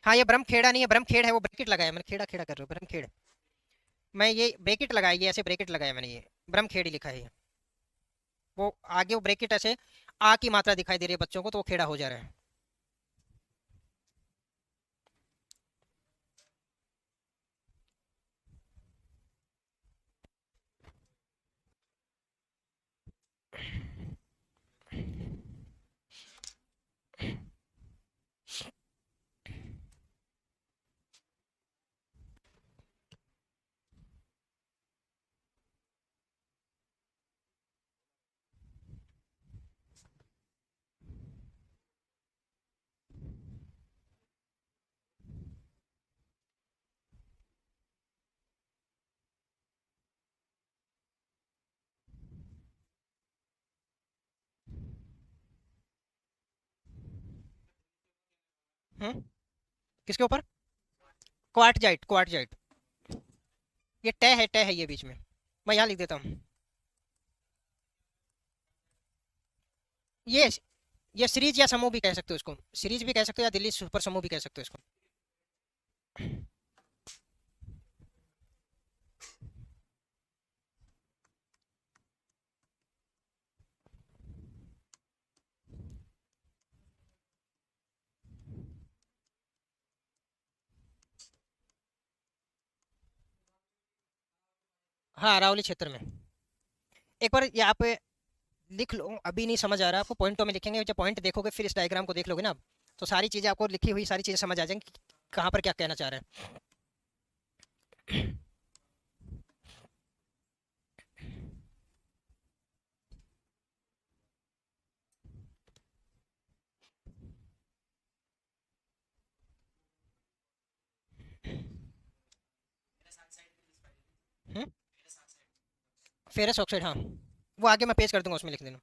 हाँ ये ब्रह्मखेड़ा नहीं है, ब्रह्मखेड़ है, वो ब्रैकेट लगाया मैंने, खेड़ा खेड़ा कर रहा हूँ, ब्रह्मखेड़। मैं ये ब्रैकेट लगाई है, ऐसे ब्रैकेट लगाया मैंने, ये ब्रह्मखेड़ ही लिखा है ये। वो आगे वो ब्रैकेट ऐसे आ की मात्रा दिखाई दे रही है बच्चों को तो वो खेड़ा हो जा रहा है। किसके ऊपर? Quartzite, quartzite. ये टे है ये बीच में, मैं यहाँ लिख देता हूँ। ये ये सीरीज या समूह भी कह सकते हो इसको, सीरीज भी कह सकते हो या दिल्ली सुपर समूह भी कह सकते हो इसको। हाँ अरावली क्षेत्र में। एक बार ये आप लिख लो, अभी नहीं समझ आ रहा आपको, पॉइंटों में लिखेंगे, जब पॉइंट देखोगे फिर इस डायग्राम को देख लोगे ना आप, तो सारी चीज़ें आपको लिखी हुई सारी चीज़ें समझ आ जाएंगी कि कहाँ पर क्या कहना चाह रहे हैं। फेरस ऑक्साइड, हाँ वो आगे मैं पेश कर दूंगा, उसमें लिख देना।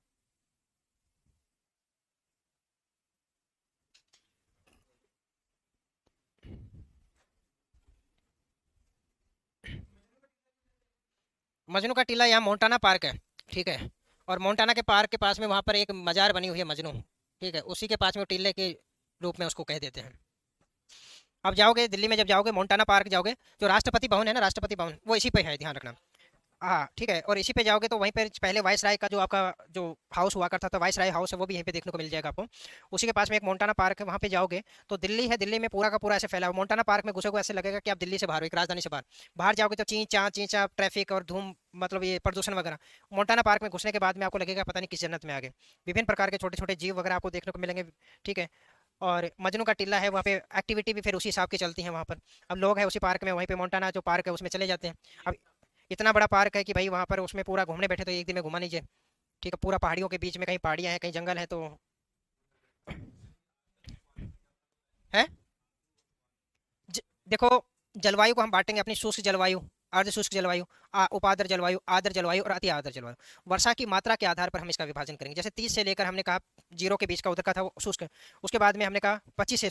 मजनू का टीला यहाँ मोन्टाना पार्क है, ठीक है। और मोन्टाना के पार्क के पास में वहाँ पर एक मजार बनी हुई है मजनू, ठीक है, उसी के पास में वो टीले के रूप में उसको कह देते हैं। अब जाओगे दिल्ली में, जब जाओगे मोन्टाना पार्क जाओगे, जो राष्ट्रपति भवन है ना, राष्ट्रपति भवन वो इसी पे है, ध्यान रखना। हाँ ठीक है, और इसी पे जाओगे तो वहीं पे पहले वाइस राय का जो आपका जो हाउस हुआ करता था, वाइस राय हाउस है, वो भी यहीं पे देखने को मिल जाएगा आपको। उसी के पास में एक मोन्टाना पार्क है, वहाँ पे जाओगे तो दिल्ली है, दिल्ली में पूरा का पूरा ऐसे फैला हुआ। मोन्टाना पार्क में घुसोगे ऐसे लगेगा कि आप दिल्ली से बाहर हो, एक राजधानी से बाहर। बाहर जाओगे तो ची चा ट्रैफिक और धूम, मतलब ये प्रदूषण वगैरह। मोन्टाना पार्क में घुसने के बाद में आपको लगेगा पता नहीं किस जन्नत में आ गए, विभिन्न प्रकार के छोटे छोटे जीव वगैरह आपको देखने को मिलेंगे, ठीक है। और मजनू का टीला है, वहाँ पे एक्टिविटी भी फिर उसी हिसाब की चलती है वहाँ पर। अब लोग हैं उसी पार्क में, वहीं पे मोन्टाना जो पार्क है उसमें चले जाते हैं। अब इतना बड़ा पार्क है कि भाई वहाँ पर उसमें पूरा घूमने बैठे तो एक दिन में घुमा लीजिए, ठीक है। पूरा पहाड़ियों के बीच में, कहीं पहाड़ियाँ हैं कहीं जंगल है तो है। ज, देखो जलवायु को हम बांटेंगे अपनी शुष्क जलवायु, अर्ध शुष्क जलवायु, उपाद्र जलवायु, आर्द्र जलवायु और अति आर्द्र जलवायु। वर्षा की मात्रा के आधार पर हम इसका विभाजन करेंगे। जैसे 30 से लेकर हमने कहा 0 के बीच का उधर का था वो शुष्क, उसके बाद में हमने कहा 25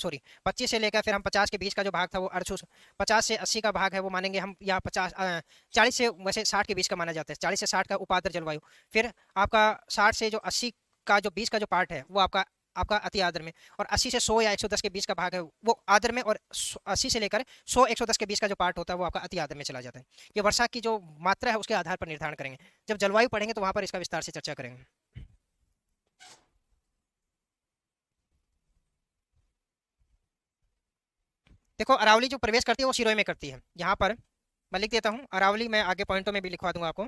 से लेकर फिर हम 50 के बीच का जो भाग था वो अर्ध शुष्क, 50 से 80 का भाग है वो मानेंगे हम, या 40 से वैसे 60 के बीच का माना जाता है, 40 से 60 का उपाद्र जलवायु। फिर आपका 60 से जो 80 का जो बीच का जो पार्ट है वो आपका आपका अति आर्द्र में, और 80 से 100 या 110 के बीच का भाग है वो आर्द्र में, और 80 से लेकर 100 110 के बीच का जो पार्ट होता है वो आपका अति आर्द्र में चला जाता है। ये वर्षा की जो मात्रा है उसके आधार पर निर्धारण करेंगे। जब जलवायु पढ़ेंगे तो वहां पर इसका विस्तार से चर्चा करेंगे। देखो अरावली जो प्रवेश करती है वो सिरोही में करती है। यहाँ पर मैं लिख देता हूँ अरावली, मैं आगे पॉइंटों में भी लिखवा दूंगा आपको।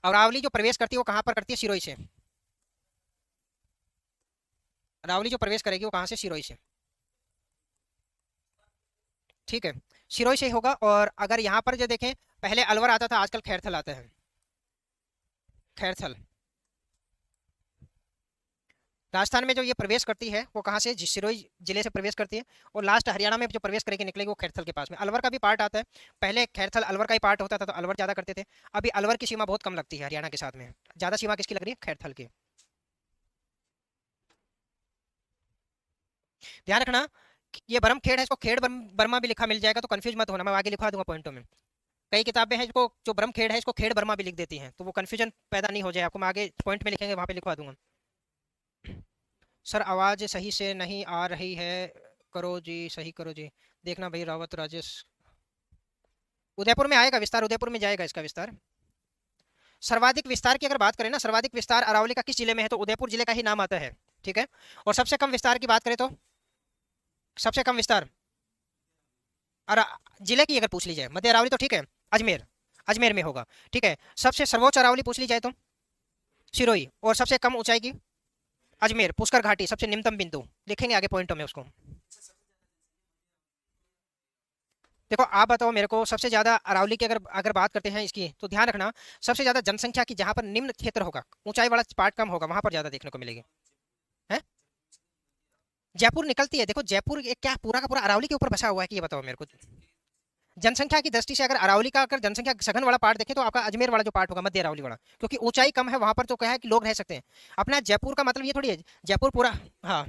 अरावली जो प्रवेश करती है वो कहाँ पर करती है? सिरोही से। अरावली जो प्रवेश करेगी वो कहाँ से? सिरोही से। ठीक है, सिरोही से होगा। और अगर यहाँ पर जो देखें, पहले अलवर आता था, आजकल खैरथल आता है। खैरथल राजस्थान में जो ये प्रवेश करती है वो कहाँ से? सिरोही जिले से प्रवेश करती है, और लास्ट हरियाणा में जो प्रवेश करके निकलेगी वो खैरथल के पास में। अलवर का भी पार्ट आता है। पहले खैरथल अलवर का ही पार्ट होता था तो अलवर ज्यादा करते थे। अभी अलवर की सीमा बहुत कम लगती है हरियाणा के साथ में, ज्यादा सीमा किसकी लग रही है? खैरथल की। ध्यान रखना ये बरमखेड़ है, इसको खेड़ बर्मा भी लिखा मिल जाएगा, तो कंफ्यूज मत होना, मैं आगे लिखवा दूंगा पॉइंटों में। कई किताबें हैं जिसको जो ब्रह्मखेड़ है इसको खेड़ बर्मा भी लिख देती हैं, तो वो कंफ्यूजन पैदा नहीं हो जाए आपको, मैं आगे पॉइंट में लिखेंगे वहां पे लिखवा दूंगा। सर आवाज सही से नहीं आ रही है, करो जी, सही करो जी। देखना भाई रावत राजेश। उदयपुर में आएगा विस्तार, उदयपुर में जाएगा इसका विस्तार। सर्वाधिक विस्तार की अगर बात करें ना, सर्वाधिक विस्तार अरावली का किस जिले में है? तो उदयपुर जिले का ही नाम आता है। ठीक है, और सबसे कम विस्तार की बात करें तो सबसे कम विस्तार अरा जिले की अगर पूछ ली जाए, मध्य अरावली तो ठीक है, अजमेर, अजमेर में होगा। ठीक है, सबसे सर्वोच्च अरावली पूछ ली जाए तो सिरोही, और सबसे कम ऊंचाई की अजमेर, पुष्कर घाटी सबसे निम्नतम बिंदु, लिखेंगे आगे पॉइंटों में उसको। देखो आप बताओ मेरे को, सबसे ज्यादा अरावली की अगर अगर बात करते हैं इसकी, तो ध्यान रखना सबसे ज्यादा जनसंख्या की जहां पर निम्न क्षेत्र होगा, ऊंचाई वाला पार्ट कम होगा, वहां पर ज्यादा देखने को मिलेगी। है, जयपुर निकलती है। देखो जयपुर क्या पूरा का पूरा अरावली के ऊपर बसा हुआ है कि? ये बताओ मेरे को। जनसंख्या की दृष्टि से अगर अरावली का अगर जनसंख्या सघन वाला पार्ट देखें तो आपका अजमेर वाला जो पार्ट होगा, मध्य अरावली वाला, क्योंकि ऊंचाई कम है वहां पर, तो क्या है कि लोग रह सकते हैं। अपना जयपुर का मतलब ये थोड़ी है जयपुर पूरा। हाँ,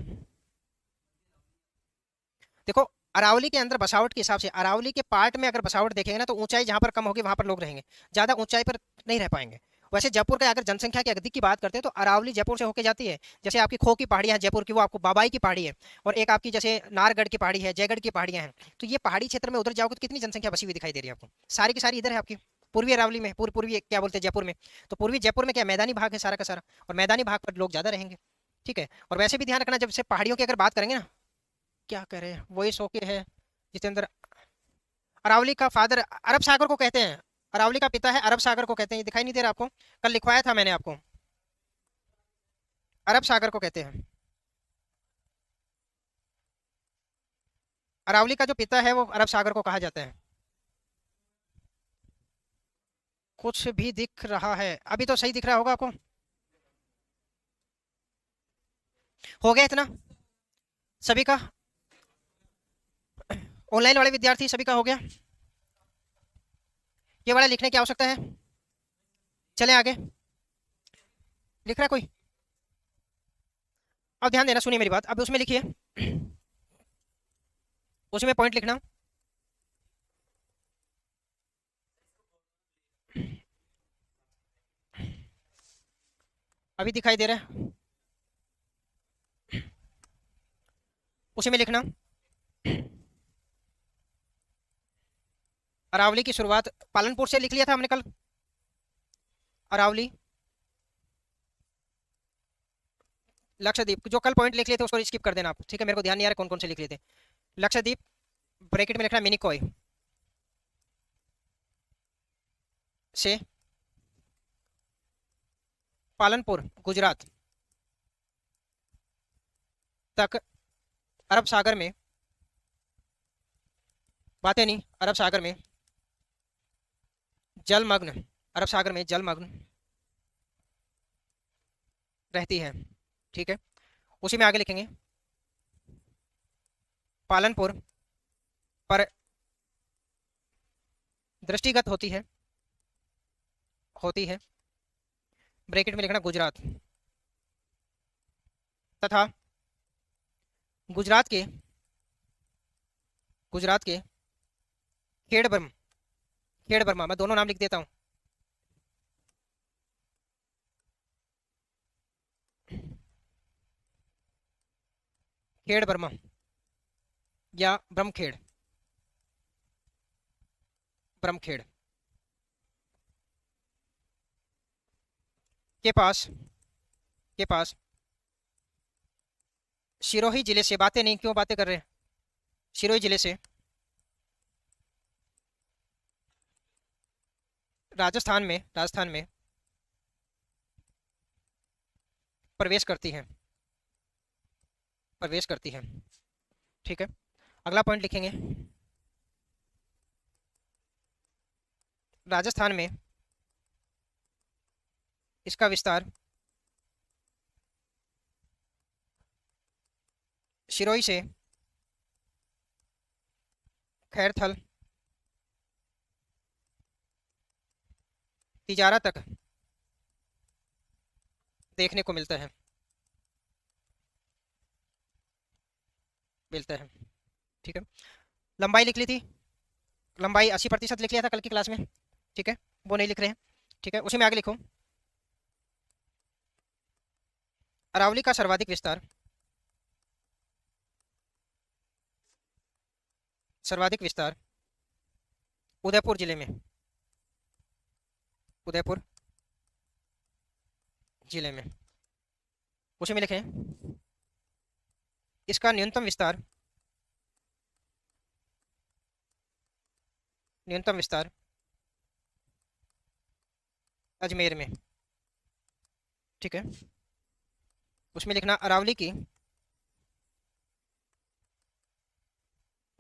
देखो अरावली के अंदर बसावट के हिसाब से अरावली के पार्ट में अगर बसावट देखेंगे ना, तो ऊंचाई जहां पर कम होगी वहां पर लोग रहेंगे, ज्यादा ऊंचाई पर नहीं रह पाएंगे। वैसे जयपुर का अगर जनसंख्या की अधिक की बात करते हैं तो अरावली जयपुर से होकर जाती है। जैसे आपकी खो की पहाड़ियां हैं जयपुर की, वो आपको बाबाई की पहाड़ी है, और एक आपकी जैसे नारगढ़ की पहाड़ी है, जयगढ़ की पहाड़ियां हैं। तो ये पहाड़ी क्षेत्र में उधर जाओगे तो कितनी जनसंख्या बसी हुई दिखाई दे रही है आपको? सारी की सारी इधर है आपकी पूर्वी अरावली में, पूर्वी क्या बोलते हैं जयपुर में। तो पूर्वी जयपुर में क्या मैदानी भाग है सारा का सारा, और मैदानी भाग पर लोग ज्यादा रहेंगे। ठीक है, और वैसे भी ध्यान रखना जब से पहाड़ियों की अगर बात करेंगे ना, क्या करें वही सो के है जितेंद्र। अरावली का फादर अरब सागर को कहते हैं, अरावली का पिता है अरब सागर को कहते हैं। ये दिखाई नहीं दे रहा आपको? कल लिखवाया था मैंने आपको, अरब सागर को कहते हैं। अरावली का जो पिता है वो अरब सागर को कहा जाता है। कुछ भी दिख रहा है? अभी तो सही दिख रहा होगा आपको। हो गया इतना सभी का? ऑनलाइन वाले विद्यार्थी सभी का हो गया? ये वाला लिखने की आवश्यकता है? चले आगे। लिख रहा है कोई? अब ध्यान देना, सुनिए मेरी बात, अब उसमें लिखिए, उसमें पॉइंट लिखना। अभी दिखाई दे रहा है, उसी में लिखना। अरावली की शुरुआत पालनपुर से लिख लिया था हमने कल। अरावली, लक्षद्वीप, जो कल पॉइंट लिख लिए थे उसको स्किप कर देना आप। ठीक है, मेरे को ध्यान नहीं आ रहा कौन कौन से लिख लिए थे। लक्षद्वीप, ब्रैकेट में लिखना मिनिकॉय से पालनपुर गुजरात तक अरब सागर में, बातें नहीं, अरब सागर में जलमग्न, अरब सागर में जलमग्न रहती है। ठीक है, उसी में आगे लिखेंगे पालनपुर पर दृष्टिगत होती है, होती है, ब्रैकेट में लिखना गुजरात, तथा गुजरात के, गुजरात के खेड़ बर्मा, मैं दोनों नाम लिख देता हूँ। खेड़ बर्मा या ब्रह्मखेड़, ब्रह्मखेड़ के पास, के पास सिरोही जिले से, बातें नहीं क्यों बातें कर रहे हैं, सिरोही जिले से राजस्थान में, राजस्थान में प्रवेश करती हैं, प्रवेश करती हैं। ठीक है, अगला पॉइंट लिखेंगे, राजस्थान में इसका विस्तार सिरोही से खैरथल, तिजारा तक देखने को मिलता है, मिलता है। ठीक है, लंबाई लिख ली थी, लंबाई 80% लिख लिया था कल की क्लास में। ठीक है, वो नहीं लिख रहे हैं। ठीक है, उसी में आगे लिखो, अरावली का सर्वाधिक विस्तार, सर्वाधिक विस्तार उदयपुर जिले में, उदयपुर जिले में। उसी में लिखें, इसका न्यूनतम विस्तार, न्यूनतम विस्तार अजमेर में। ठीक है, उसमें लिखना अरावली की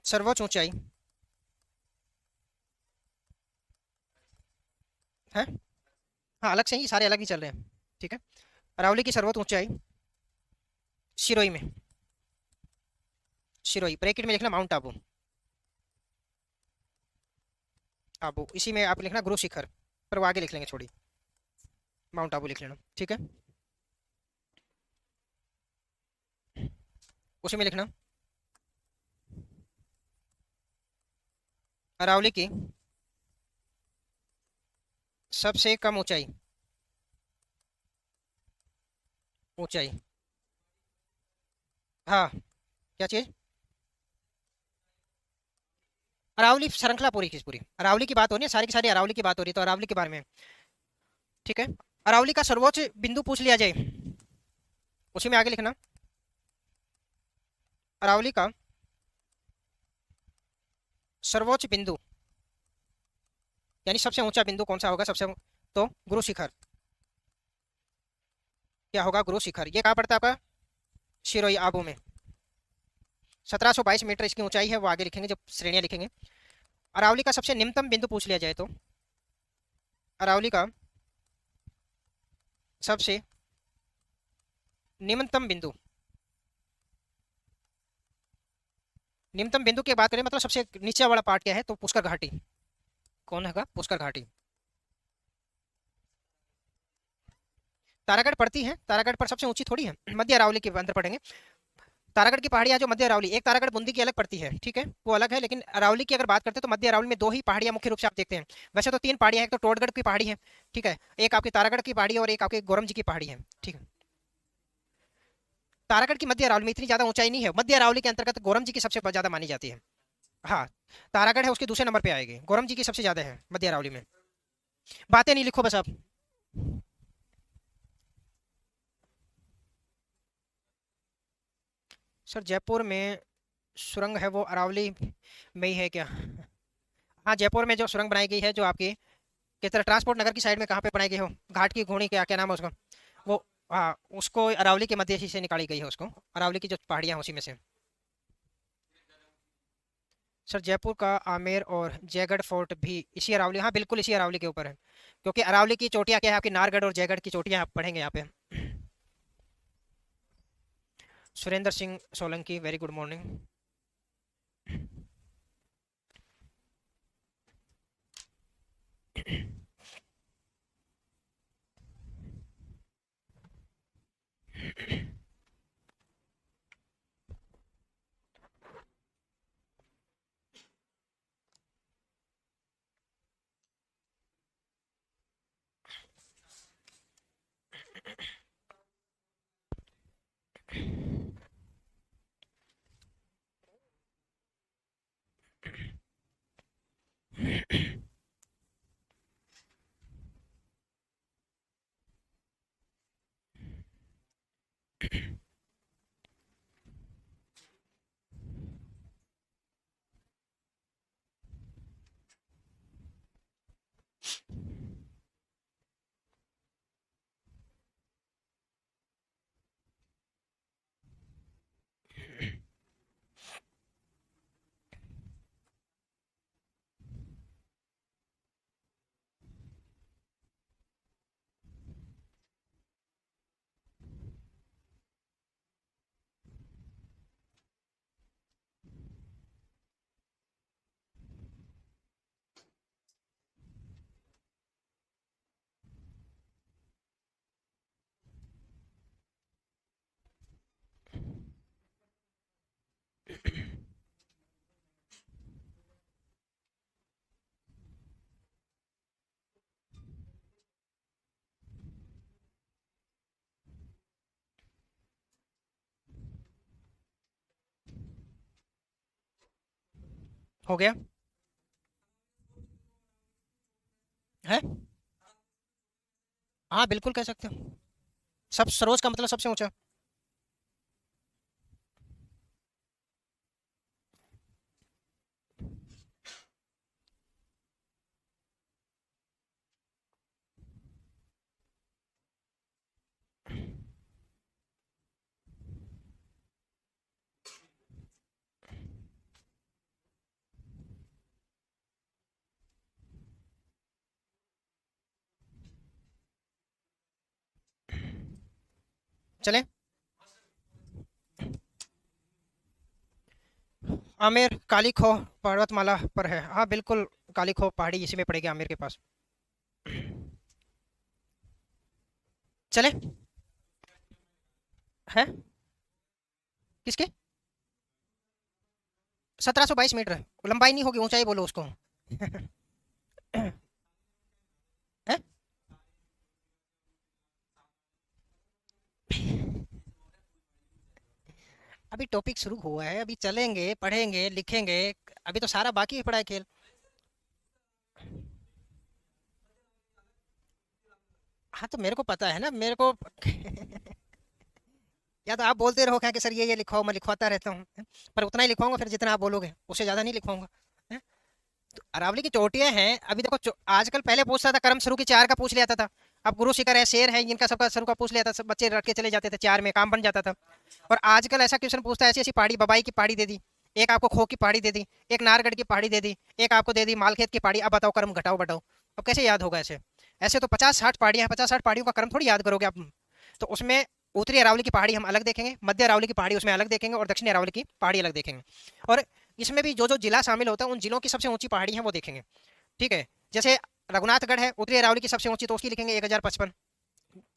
सर्वोच्च ऊंचाई है, हाँ अलग से ही, सारे अलग ही चल रहे हैं। ठीक है, अरावली की सर्वोच्च ऊंचाई सिरोही में, सिरोही ब्रैकेट में लिखना माउंट आबू, आबू इसी में आप लिखना गुरु शिखर, पर वो आगे लिख लेंगे, छोड़ी माउंट आबू लिख लेना। ठीक है, उसी में लिखना अरावली की सबसे कम ऊंचाई, ऊंचाई, हाँ क्या चीज, अरावली श्रृंखला पूरी की पूरी, अरावली की बात हो रही है, सारी की सारी अरावली की बात हो रही है, तो अरावली के बारे में। ठीक है, अरावली का सर्वोच्च बिंदु पूछ लिया जाए, उसी में आगे लिखना अरावली का सर्वोच्च बिंदु, यानी सबसे ऊंचा बिंदु कौन सा होगा, सबसे, तो गुरु शिखर, क्या होगा, गुरु शिखर। ये कहाँ पड़ता है आपका, शिरोई आबू में। 1722 मीटर इसकी ऊंचाई है, वो आगे लिखेंगे जब श्रेणियां लिखेंगे। अरावली का सबसे निम्नतम बिंदु पूछ लिया जाए तो अरावली का सबसे निम्नतम बिंदु, निम्नतम बिंदु की बात करें मतलब सबसे नीचे वाला पार्ट क्या है, तो पुष्कर घाटी, कौन है, पुष्कर घाटी। तारागढ़ पड़ती है, तारागढ़ पर सबसे ऊंची थोड़ी है, मध्य अरावली के अंदर पड़ेंगे। तारागढ़ की पहाड़ियां जो मध्य अरावली, एक तारागढ़ बूंदी की अलग पड़ती है, ठीक है वो अलग है, लेकिन अरावली की अगर बात करते हैं तो मध्य अरावली में दो ही पहाड़ियां मुख्य रूप से आप देखते हैं। वैसे तो 3 पहाड़ियां हैं, एक तो टोडगढ़ की पहाड़ी है, ठीक है, एक आपकी तारागढ़ की पहाड़ी है, और एक आपके गोरम जी की पहाड़ी है। ठीक है, तारागढ़ की मध्य अरावली में इतनी ज्यादा ऊंचाई नहीं है, मध्य अरावली के अंतर्गत गोरम जी की सबसे ज्यादा मानी जाती है। हाँ, तारागढ़ है उसके दूसरे नंबर पे आएगी, गोरम जी की सबसे ज्यादा है मध्य अरावली में। बातें नहीं लिखो बस आप। सर जयपुर में सुरंग है वो अरावली में ही है क्या, हाँ जयपुर में जो सुरंग बनाई गई है, जो आपकी किस तरह ट्रांसपोर्ट नगर की साइड में कहाँ पे बनाई गई हो, घाट की घोड़ी, क्या क्या नाम है उसका, वो, हाँ उसको अरावली के मध्य से निकाली गई है, उसको अरावली की जो पहाड़ियाँ हैं उसी में से। सर जयपुर का आमेर और जयगढ़ फोर्ट भी इसी अरावली, हाँ बिल्कुल इसी अरावली के ऊपर है, क्योंकि अरावली की चोटियाँ क्या है आपकी, नारगढ़ और जयगढ़ की चोटियाँ आप पढ़ेंगे यहाँ पे। Surendra Singh Solanki, very good morning. हो गया है। हाँ बिल्कुल कह सकते हो। सब सरोज का मतलब सबसे ऊंचा। चले। आमेर काली खो पर्वतमाला पर है, हाँ बिल्कुल। काली खो पहाड़ी इसी में पड़ेगी आमेर के पास। चले। है किसके? 1722 मीटर। लंबाई नहीं होगी, ऊंचाई बोलो उसको। है। अभी टॉपिक शुरू हुआ है, अभी चलेंगे पढ़ेंगे लिखेंगे। अभी तो सारा बाकी ही पड़ा है खेल। हाँ तो मेरे को पता है ना, मेरे को। या तो आप बोलते रहो क्या कि सर ये लिखवाओ, मैं लिखवाता रहता हूँ, हैं? पर उतना ही लिखवाऊंगा फिर जितना आप बोलोगे, उससे ज्यादा नहीं लिखवाऊंगा। हैं? तो अरावली की चोटियां हैं अभी देखो, आजकल पहले पूछता था कर्म शुरू की चार का पूछ लिया था। अब गुरु शिखर है, शेर है, इनका सबका शुरू का पूछ लिया था, सब बच्चे रट के चले जाते थे, चार में काम बन जाता था। और आजकल ऐसा क्वेश्चन पूछता है, ऐसी ऐसी पहाड़ी, बबाई की पहाड़ी दे दी, एक आपको खो की पहाड़ी दे दी, एक नारगढ़ की पहाड़ी दे दी, एक आपको दे दी मालखेत की पहाड़ी, अब बताओ कर्म घटाओ बढ़ाओ। अब कैसे याद होगा ऐसे? ऐसे तो 50-60 पहाड़ियां हैं, 50-60 पहाड़ियों का कर्म थोड़ी याद करोगे आप। तो उसमें उत्तरी अरावली की पहाड़ी हम अलग देखेंगे, मध्य अरावली की पहाड़ी उसमें अलग देखेंगे, और दक्षिणी अरावली की पहाड़ी अलग देखेंगे। और इसमें भी जो जो जिला शामिल होता है उन जिलों की सबसे ऊंची पहाड़ी है वो देखेंगे। ठीक है। जैसे रघुनाथगढ़ है उत्तरी अरावली की सबसे ऊंची, तो उसकी लिखेंगे 1055।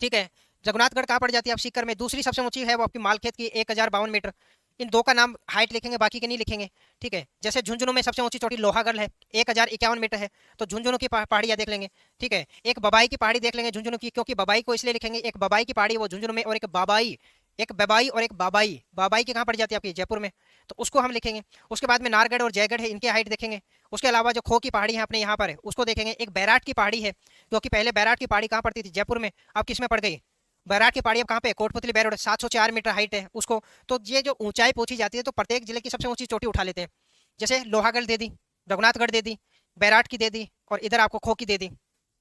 ठीक है। रघुनाथगढ़ कहाँ पड़ जाती है आप सीकर में, दूसरी सबसे ऊंची है वो आपकी मालखेत की 1052 मीटर। इन दो का नाम हाइट लिखेंगे, बाकी के नहीं लिखेंगे। ठीक है। जैसे झुंझुनू में सबसे ऊंची चोटी लोहागढ़ है, 1051 मीटर है, तो झुंझुनू की पहाड़ियाँ देख लेंगे। ठीक है। एक बबाई की पहाड़ी देख लेंगे झुंझुनू की, क्योंकि बबाई को इसलिए लिखेंगे, एक बबाई की पहाड़ी है वो झुंझुनू में, और एक बाबाई, एक बबाई और एक बाबाई, बाबाई की कहाँ पड़ जाती है आपकी जयपुर में, तो उसको हम लिखेंगे। उसके बाद में नारगढ़ और जयगढ़ है, इनकी हाइट देखेंगे। उसके अलावा जो खो की पहाड़ी है अपने यहाँ पर है उसको देखेंगे। एक बैराट की पहाड़ी है, क्योंकि पहले बैराट की पहाड़ी कहाँ पड़ती थी, जयपुर में, अब किस में पड़ गई, बैराट की पहाड़ी अब कहाँ पे, कोटपुतली बैराट, 704 मीटर हाइट है उसको। तो ये जो ऊंचाई पूछी जाती है तो प्रत्येक जिले की सबसे ऊंची चोटी उठा लेते हैं। जैसे लोहागढ़ दे दी, रघुनाथगढ़ दे दी, बैराट की दे दी, और इधर आपको खो की दे दी।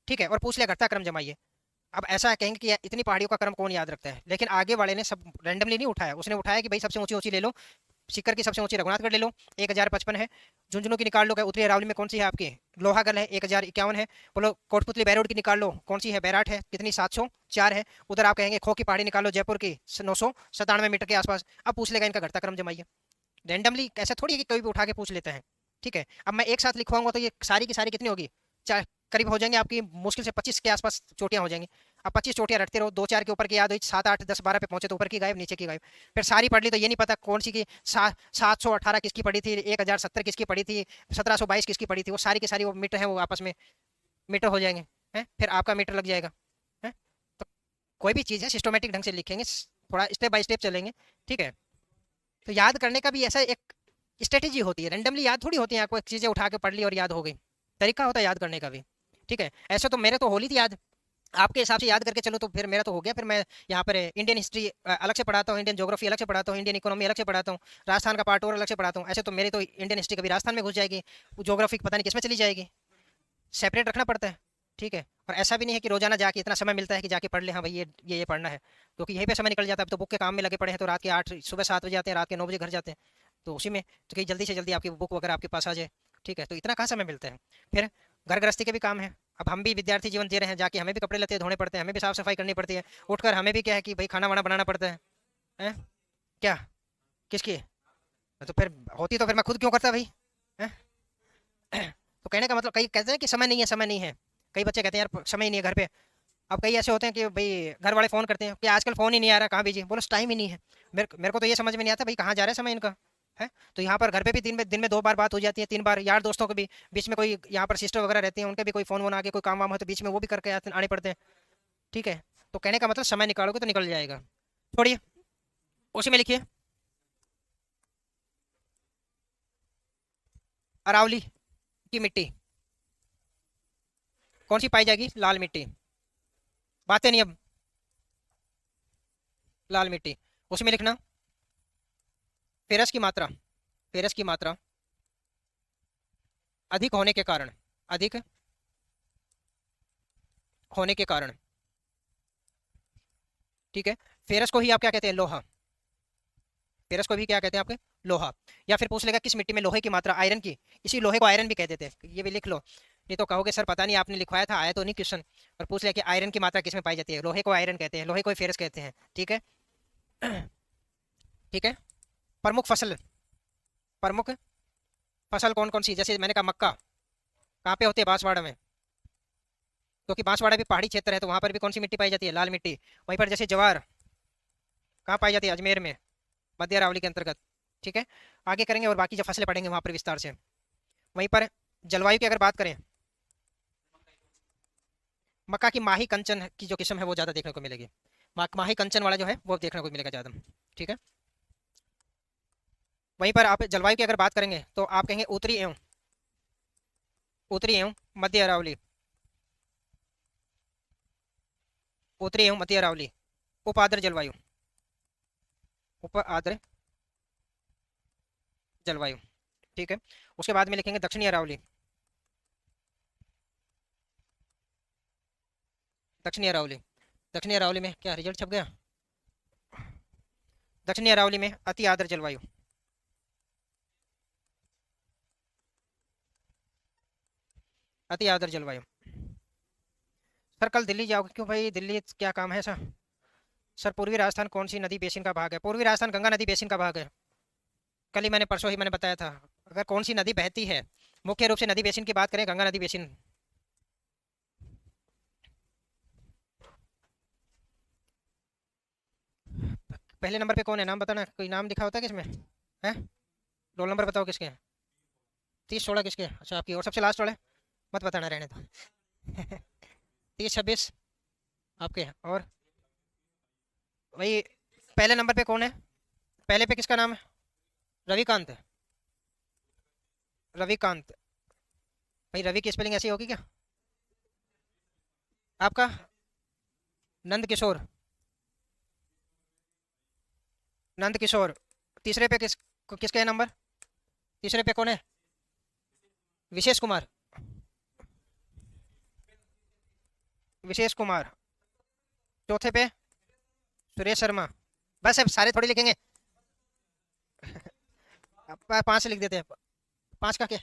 ठीक है। और पूछ लिया घटता क्रम जमाइए। अब ऐसा कहेंगे कि इतनी पहाड़ियों का क्रम कौन याद रखता है, लेकिन आगे वाले ने सब रैंडमली नहीं उठाया, उसने उठाया कि भाई सबसे ऊंची ऊंची ले लो। सीकर की सबसे ऊंची रघुनाथगढ़ ले लो, 1055 है। झुंझुनू की निकाल लो, क्या उत्तरी अरावली में कौन सी है आपकी, लोहागढ़ है, 1051 है। बोलो कोटपुतली बैरोड की निकाल लो, कौन सी है, बैराट है, कितनी, 704 है। उधर आप कहेंगे खो की पहाड़ी निकाल लो, जयपुर की 997 मीटर के आसपास। अब पूछ लेगा इनका घटता क्रम जमाइए। रैंडमली ऐसा थोड़ी है कि कोई भी उठा के पूछ लेते हैं। ठीक है। अब मैं एक साथ लिखवाऊंगा तो ये सारी की सारी कितनी होगी, चार करीब हो जाएंगे आपकी, मुश्किल से 25 के आसपास चोटियां हो जाएंगी। अब 25 चोटियां रटते रहो, दो चार के ऊपर की याद हुई, 7 8 10 12 पे पहुंचे तो ऊपर की गायब, नीचे की गायब। फिर सारी पढ़ ली तो ये नहीं पता कौन सी की 718 किसकी पड़ी थी, 1070 किसकी पड़ी थी, 1722 किसकी पड़ी थी, वो सारी की सारी वो मीटर है, वो आपस में मीटर हो जाएंगे। हैं, फिर आपका मीटर लग जाएगा। है। तो कोई भी चीज़ है सिस्टमेटिक ढंग से लिखेंगे, थोड़ा स्टेप बाय स्टेप चलेंगे। ठीक है। तो याद करने का भी ऐसा एक स्ट्रेटेजी होती है, रैंडमली याद थोड़ी होती है, आपको एक चीज़ें उठा के पढ़ ली और याद हो गई। तरीका होता है याद करने का भी। ठीक है। ऐसे तो मेरे तो होली थी याद, आपके हिसाब से याद करके चलो तो फिर मेरा तो हो गया। फिर मैं यहाँ पर इंडियन हिस्ट्री अलग से पढ़ाता हूँ, इंडियन ज्योग्राफी अलग से पढ़ाता हूँ, इंडियन इकोनॉमी अलग से पढ़ाता हूँ, राजस्थान का पार्ट और अलग से पढ़ाता हूँ। ऐसे तो मेरी तो इंडियन हिस्ट्री कभी राजस्थान में घुस जाएगी, ज्योग्राफी पता नहीं किसमें चली जाएगी। सेपरेट रखना पड़ता है। ठीक है। और ऐसा भी नहीं है कि रोजाना जाके इतना समय मिलता है कि जाके पढ़ ले, हाँ भाई ये पढ़ना है, क्योंकि यहीं पे समय निकल जाता है। अब तो बुक के काम में लगे पड़े हैं, तो रात के 8 सुबह 7 बजे आते हैं, रात के 9 बजे घर जाते हैं। तो उसी में तो कहीं जल्दी से जल्दी आपकी बुक वगैरह आपके पास आ जाए। ठीक है। तो इतना कहाँ समय मिलता है। फिर घर गृहस्थी के भी काम है। अब हम भी विद्यार्थी जीवन जी रहे हैं, जाके हमें भी कपड़े लत्ते धोने पड़ते हैं, हमें भी साफ सफाई करनी पड़ती है, उठकर हमें भी क्या है कि भाई खाना वाना बनाना पड़ता है। हैं? क्या? किसकी? तो फिर होती तो फिर मैं खुद क्यों करता भाई। हैं? तो कहने का मतलब, कई कहते हैं कि समय नहीं है, समय नहीं है। कई बच्चे कहते हैं यार समय ही नहीं है घर पे। अब कई ऐसे होते हैं कि भाई घर वाले फ़ोन करते हैं कि आजकल फ़ोन ही नहीं आ रहा, कहाँ बिजी, बोलो टाइम ही नहीं है। मेरे को तो ये समझ में नहीं आता भाई कहाँ जा रहा है समय इनका। है। तो यहाँ पर घर पे भी दिन में 2 बार बात हो जाती है, 3 बार, यार दोस्तों को भी बीच में, कोई यहाँ पर सिस्टर वगैरह रहती है, उनके भी कोई फ़ोन वोन आके कोई काम वाम हो तो बीच में वो भी करके आने पड़ते हैं। ठीक है। तो कहने का मतलब समय निकालोगे तो निकल जाएगा। छोड़िए, उसी में लिखिए। अरावली की मिट्टी कौन सी पाई जाएगी? लाल मिट्टी। बातें नहीं अब, लाल मिट्टी। उसमें लिखना फेरस की मात्रा, फेरस की मात्रा अधिक होने के कारण, अधिक होने के कारण, ठीक है। फेरस को ही आप क्या कहते हैं? लोहा। फेरस को भी क्या कहते हैं आपके? लोहा। या फिर पूछ लेगा किस मिट्टी में लोहे की मात्रा, आयरन की, इसी लोहे को आयरन भी कह देते हैं, ये भी लिख लो। नहीं तो कहोगे सर पता नहीं आपने लिखवाया था, आया तो नहीं क्वेश्चन, और पूछ लिया कि आयरन की मात्रा किसमें पाई जाती है? लोहे को आयरन कहते हैं, लोहे को फेरस कहते हैं, ठीक है। ठीक है। प्रमुख फसल, प्रमुख फसल कौन कौन सी? जैसे मैंने कहा मक्का कहाँ पे होती है? बांसवाड़ा में, क्योंकि बांसवाड़ा भी पहाड़ी क्षेत्र है, तो वहां पर भी कौन सी मिट्टी पाई जाती है? लाल मिट्टी। वहीं पर जैसे ज्वार कहाँ पाई जाती है? अजमेर में, मध्य अरावली के अंतर्गत, ठीक है। आगे करेंगे और बाकी जब फसलें पढ़ेंगे वहां पर विस्तार से। वहीं पर जलवायु की अगर बात करें, मक्का की माही कंचन की जो किस्म है वो ज़्यादा देखने को मिलेगी, माही कंचन वाला जो है वो देखने को मिलेगा ज़्यादा, ठीक है। वहीं पर आप जलवायु की अगर बात करेंगे तो आप कहेंगे उत्तरी एवं मध्य अरावली, उत्तरी एवं मध्य अरावली उप आर्द्र जलवायु, उप आर्द्र जलवायु, ठीक है। उसके बाद में लिखेंगे दक्षिणी अरावली, दक्षिणी अरावली। दक्षिणी अरावली में क्या रिजल्ट छप गया? दक्षिणी अरावली में अति आर्द्र जलवायु, अति आर्द्र जलवायु। सर कल दिल्ली जाओगे क्यों भाई? दिल्ली क्या काम है सर? सर पूर्वी राजस्थान कौन सी नदी बेसिन का भाग है? पूर्वी राजस्थान गंगा नदी बेसिन का भाग है, कल ही मैंने, परसों ही मैंने बताया था। अगर कौन सी नदी बहती है, मुख्य रूप से नदी बेसिन की बात करें, गंगा नदी बेसिन। पहले नंबर पे कौन है? नाम बताना, कोई नाम लिखा होता है किसमें? है? रोल नंबर बताओ किसके हैं? 30-16 किसके हैं? अच्छा आपकी। और सबसे लास्ट वाले मत बताना, रहने दो। 30-26 आपके हैं। और वही पहले नंबर पे कौन है? पहले पे किसका नाम है? रविकांत है, रविकांत। भाई रवि की स्पेलिंग ऐसी होगी क्या? आपका नंद किशोर, नंद किशोर। तीसरे पे किसके है नंबर? तीसरे पे कौन है? विशेष कुमार, विशेष कुमार। चौथे पे सुरेश शर्मा। बस अब सारे थोड़ी लिखेंगे। 5 लिख देते हैं। 5 का क्या?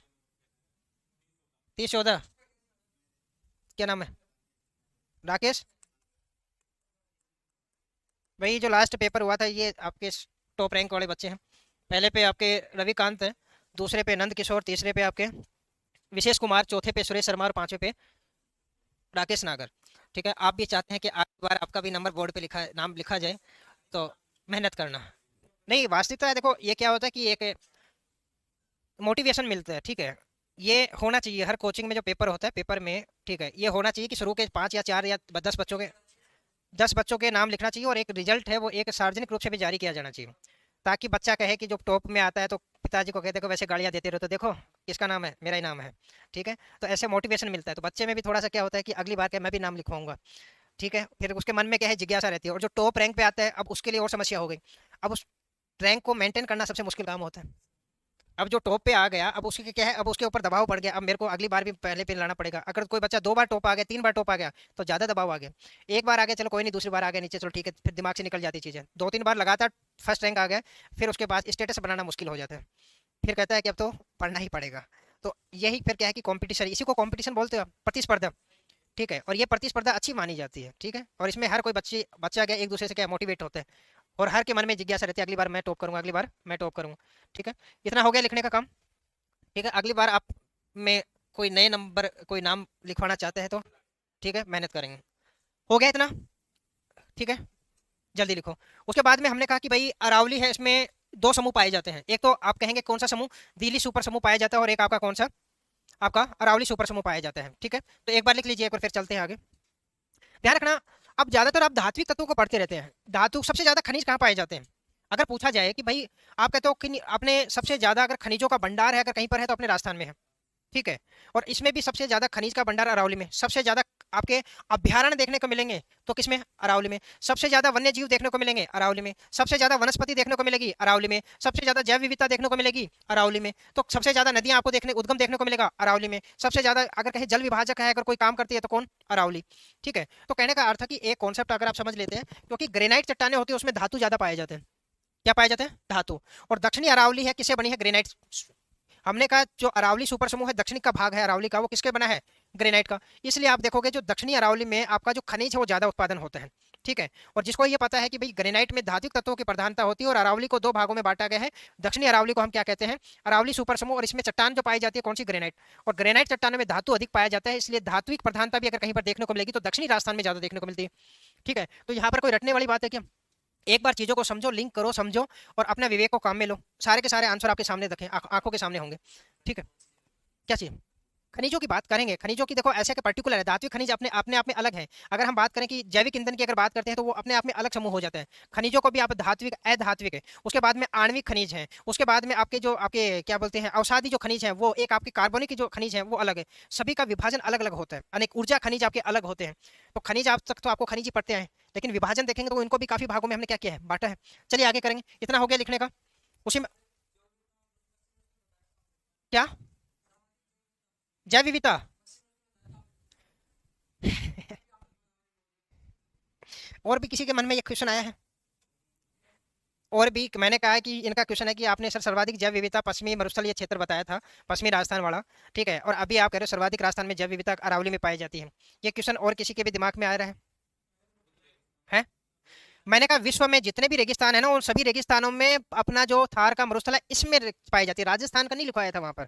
30-14 क्या नाम है? राकेश। वही जो लास्ट पेपर हुआ था ये आपके टॉप रैंक वाले बच्चे हैं। पहले पे आपके रविकांत है, दूसरे पे नंद किशोर, तीसरे पे आपके विशेष कुमार, चौथे पे सुरेश शर्मा और पांचवे पे राकेश नागर, ठीक है। आप भी चाहते हैं कि अगली बार आपका भी नंबर बोर्ड पे लिखा, नाम लिखा जाए, तो मेहनत करना। नहीं वास्तविकता है, देखो ये क्या होता है कि एक मोटिवेशन मिलता है, ठीक है। ये होना चाहिए हर कोचिंग में जो पेपर होता है, पेपर में, ठीक है, ये होना चाहिए कि शुरू के 5 या 4 या 10 बच्चों के, 10 बच्चों के नाम लिखना चाहिए, और एक रिजल्ट है वो एक सार्वजनिक रूप से भी जारी किया जाना चाहिए, ताकि बच्चा कहे कि जो टॉप में आता है तो पिताजी को कहते को वैसे गालियाँ देते रहो, तो देखो किसका नाम है? मेरा ही नाम है, ठीक है। तो ऐसे मोटिवेशन मिलता है, तो बच्चे में भी थोड़ा सा क्या होता है कि अगली बार क्या मैं भी नाम लिखवाऊंगा, ठीक है। फिर उसके मन में क्या है? जिज्ञासा रहती है। और जो टॉप रैंक पे आता है, अब उसके लिए और समस्या हो गई। अब उस रैंक को मेंटेन करना सबसे मुश्किल काम होता है। अब जो टॉप पे आ गया, अब उसके क्या है? अब उसके ऊपर दबाव पड़ गया, अब मेरे को अगली बार भी पहले पे लाना पड़ेगा। अगर कोई बच्चा 2 बार टॉप आ गया, 3 बार टॉप आ गया, तो ज़्यादा दबाव आ गया। एक बार आ गया चलो कोई नहीं, दूसरी बार आ गया नीचे, चलो ठीक है, फिर दिमाग से निकल जाती चीज़ें। 2-3 बार लगातार फर्स्ट रैंक आ गया, फिर उसके बाद स्टेटस बनाना मुश्किल हो जाता है। फिर कहता है कि अब तो पढ़ना ही पड़ेगा। तो यही फिर क्या है कि कॉम्पिटिशन, इसी को कॉम्पिटिशन बोलते हो, प्रतिस्पर्धा, ठीक है। और ये प्रतिस्पर्धा अच्छी मानी जाती है, ठीक है। और इसमें हर कोई बच्चा क्या एक दूसरे से क्या मोटिवेट होता है, और हर के मन में जिज्ञासा रहती है, अगली बार मैं टॉप करूंगा, अगली बार मैं टॉप करूंगा, ठीक है। इतना हो गया लिखने का काम, ठीक है। अगली बार आप में कोई नए नंबर, कोई नाम लिखवाना चाहते हैं तो ठीक है, मेहनत करेंगे। हो गया इतना, ठीक है, जल्दी लिखो। उसके बाद में हमने कहा कि भाई अरावली है, इसमें 2 समूह पाए जाते हैं। एक तो आप कहेंगे कौन सा समूह? दिल्ली सुपर समूह पाया जाता है, और एक आपका कौन सा? आपका अरावली सुपर समूह पाया जाता है, ठीक है। तो एक बार लिख लीजिए, एक बार फिर चलते हैं आगे। ध्यान रखना, अब ज्यादातर आप धात्विक तत्वों को पढ़ते रहते हैं। धातु सबसे ज्यादा खनिज कहाँ पाए जाते हैं? अगर पूछा जाए कि भाई आप कहते हो कि आपने सबसे ज्यादा अगर खनिजों का भंडार है अगर कहीं पर है तो अपने राजस्थान में है, ठीक है। और इसमें भी सबसे ज्यादा खनिज का भंडार अरावली में, सबसे ज्यादा आपके अभ्यारण्य देखने को मिलेंगे तो किसमें, अरावली में। सबसे ज्यादा वन्य जीव देखने को मिलेंगे अरावली में, सबसे ज्यादा वनस्पति देखने को मिलेगी अरावली में, सबसे ज्यादा जैव विविधता देखने को मिलेगी अरावली में। तो सबसे ज्यादा नदियां आपको देखने उद्गम देखने को मिलेगा अरावली में। सबसे ज्यादा अगर कहीं जल विभाजक है अगर कोई काम करती है तो कौन, अरावली, ठीक है। तो कहने का अर्थ है कि एक कॉन्सेप्ट अगर आप समझ लेते हैं, क्योंकि ग्रेनाइट चट्टाने होती है उसमें धातु ज्यादा पाए जाते हैं। क्या पाए जाते हैं, धातु। और दक्षिणी अरावली है किससे बनी है, ग्रेनाइट। हमने कहा जो अरावली सुपर समूह है, दक्षिणी का भाग है अरावली का, वो किसके बना है, ग्रेनाइट का। इसलिए आप देखोगे जो दक्षिणी अरावली में आपका जो खनिज है वो ज्यादा उत्पादन होता है, ठीक है। और जिसको ये पता है कि भाई ग्रेनाइट में धात्विक तत्वों की प्रधानता होती है, और अरावली को दो भागों में बांटा गया है। दक्षिणी अरावली को हम क्या कहते हैं, अरावली सुपर समूह, और इसमें चट्टान जो पाई जाती है कौन सी, ग्रेनाइट। और ग्रेनाइट चट्टानों में धातु अधिक पाया जाता है, इसलिए धात्विक प्रधानता भी अगर कहीं पर देखने को मिलेगी तो दक्षिणी राजस्थान में ज्यादा देखने को मिलती है, ठीक है। तो यहाँ पर कोई रटने वाली बात है क्या, एक बार चीजों को समझो, लिंक करो, समझो, और अपने विवेक को काम में लो, सारे के सारे आंसर आपके सामने रखें, आंखों के सामने होंगे, ठीक है। क्या चाहिए, खनिजों की बात करेंगे। खनिजों की देखो ऐसे के पर्टिकुलर है, धात्विक खनिज अपने अपने आप में अलग है। अगर हम बात करें कि जैविक ईंधन की अगर बात करते हैं तो वो अपने आप में अलग समूह हो जाता है। खनिजों को भी आप धात्विक, अधात्विक है, उसके बाद में आणविक खनिज है, उसके बाद में आपके जो आपके क्या बोलते हैं अवसादी जो खनिज है, वो एक आपके कार्बनिक जो खनिज है वो अलग है। सभी का विभाजन अलग अलग होता है, अनेक ऊर्जा खनिज आपके अलग होते हैं। तो खनिज आज तक तो आपको खनिज ही पढ़ते हैं, लेकिन विभाजन देखेंगे तो इनको भी काफी भागों में हमने क्या किया है, बांटा है। चलिए आगे करेंगे, इतना हो गया लिखने का। उसी में क्या, जैव विविधता। और भी किसी के मन में ये क्वेश्चन आया है, और भी मैंने कहा है कि इनका क्वेश्चन है कि आपने सर सर्वाधिक जैव विविधता पश्चिमी मरुस्थलीय क्षेत्र बताया था, पश्चिमी राजस्थान वाला, ठीक है। और अभी आप कह रहे हो सर्वाधिक राजस्थान में जैव विविधता अरावली में पाई जाती है। ये क्वेश्चन और किसी के भी दिमाग में आ रहा है? मैंने कहा विश्व में जितने भी रेगिस्तान है ना, उन सभी रेगिस्तानों में अपना जो थार का मरुस्थल है इसमें पाई जाती है, राजस्थान का नहीं लिखवाया था वहां पर,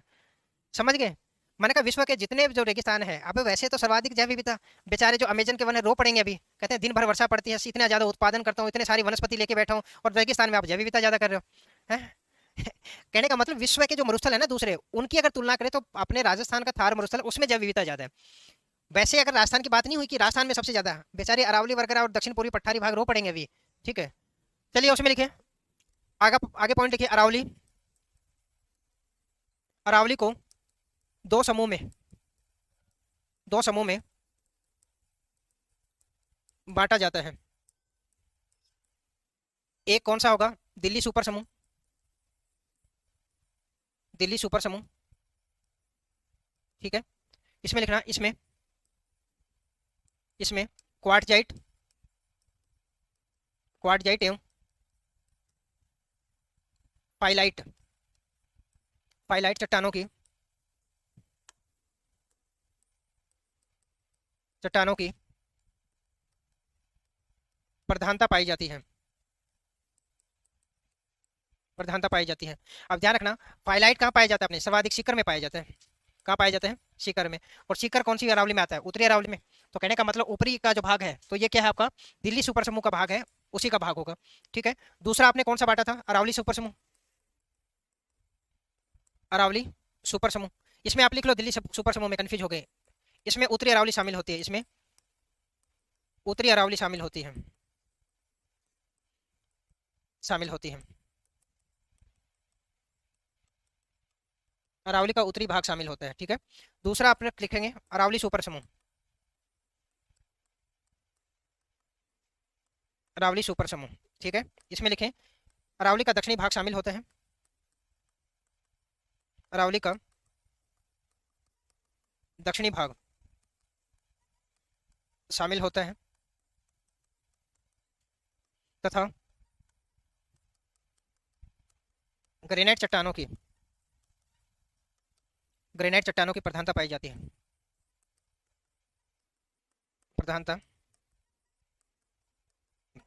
समझ गए। मैंने कहा विश्व के जितने जो रेगिस्तान है, अब वैसे तो सर्वाधिक जैव विविधता, बेचारे जो अमेजन के वन है रो पड़ेंगे अभी, कहते हैं दिन भर वर्षा पड़ती है, इतना ज्यादा उत्पादन करता हूँ, इतने सारी वनस्पति लेके बैठा हूँ, और रेगिस्तान में आप जैव विविधता ज्यादा कर रहे हो, हैं? कहने का मतलब विश्व के जो मरुस्थल है ना दूसरे, उनकी अगर तुलना करें तो अपने राजस्थान का थार मरुस्थल उसमें जैव विविधता ज्यादा है। वैसे अगर राजस्थान की बात नहीं हुई कि राजस्थान में सबसे ज्यादा है, बेचारे अरावली वगैरह और दक्षिण पूर्वी पठारी भाग रो पड़ेंगे अभी, ठीक है। चलिए उसमें लिखे, आगे आगे पॉइंट लिखिए, अरावली, अरावली को दो समूह में, दो समूह में बांटा जाता है। एक कौन सा होगा, दिल्ली सुपर समूह, दिल्ली सुपर समूह, ठीक है। इसमें लिखना, इसमें, इसमें क्वार्टजाइट, क्वार्टजाइट एवं पाइलाइट, पाइलाइट चट्टानों की, चट्टानों की प्रधानता पाई जाती है, प्रधानता पाई जाती है। अब ध्यान रखना, पाइलाइट कहाँ पाया जाता है, अपने सर्वाधिक सीकर में पाया जाता है। कहाँ पाए जाते हैं, सीकर में। और सीकर कौन सी अरावली में आता है, उत्तरी अरावली में। तो कहने का मतलब ऊपरी का जो भाग है, तो ये क्या है आपका, दिल्ली सुपर समूह का भाग है, उसी का भाग होगा, ठीक है। दूसरा आपने कौन सा बांटा था, अरावली सुपर समूह, अरावली सुपर समूह। इसमें आप लिख लो दिल्ली सुपर समूह में, कंफ्यूज हो गए। इसमें उत्तरी अरावली शामिल होती है, इसमें उत्तरी अरावली शामिल होती है, शामिल होती है, अरावली का उत्तरी भाग शामिल होता है, ठीक है। दूसरा आप लिखेंगे अरावली सुपर समूह, अरावली सुपर समूह, ठीक है। इसमें लिखें अरावली का दक्षिणी भाग शामिल होता है, अरावली का दक्षिणी भाग शामिल होता है, तथा ग्रेनाइट चट्टानों की, ग्रेनाइट चट्टानों की प्रधानता पाई जाती है, प्रधानता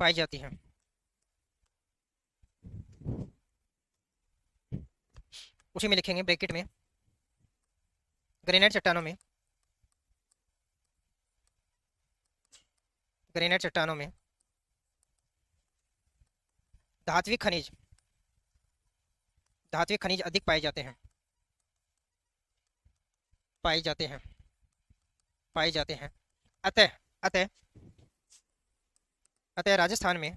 पाई जाती है। उसी में लिखेंगे ब्रैकेट में, ग्रेनाइट चट्टानों में, ग्रेनाइट चट्टानों में धात्विक खनिज, धात्विक खनिज अधिक पाए जाते हैं, पाए जाते हैं, पाए जाते हैं। अतः, अतः, अतः राजस्थान में,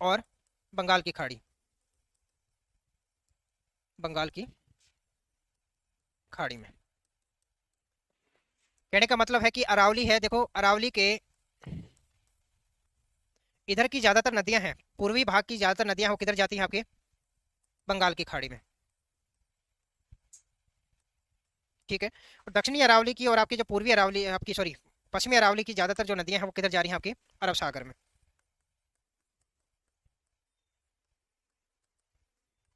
और बंगाल की खाड़ी, बंगाल की खाड़ी में। कहने का मतलब है कि अरावली है, देखो अरावली के इधर की ज्यादातर नदियां हैं, पूर्वी भाग की ज्यादातर नदियां वो किधर जाती हैं आपके, बंगाल की खाड़ी में। ठीक है। और दक्षिणी अरावली की और आपकी जो पूर्वी अरावली आपकी सॉरी पश्चिमी अरावली की ज्यादातर जो नदियां हैं वो किधर जा रही हैं आपकी, अरब सागर में।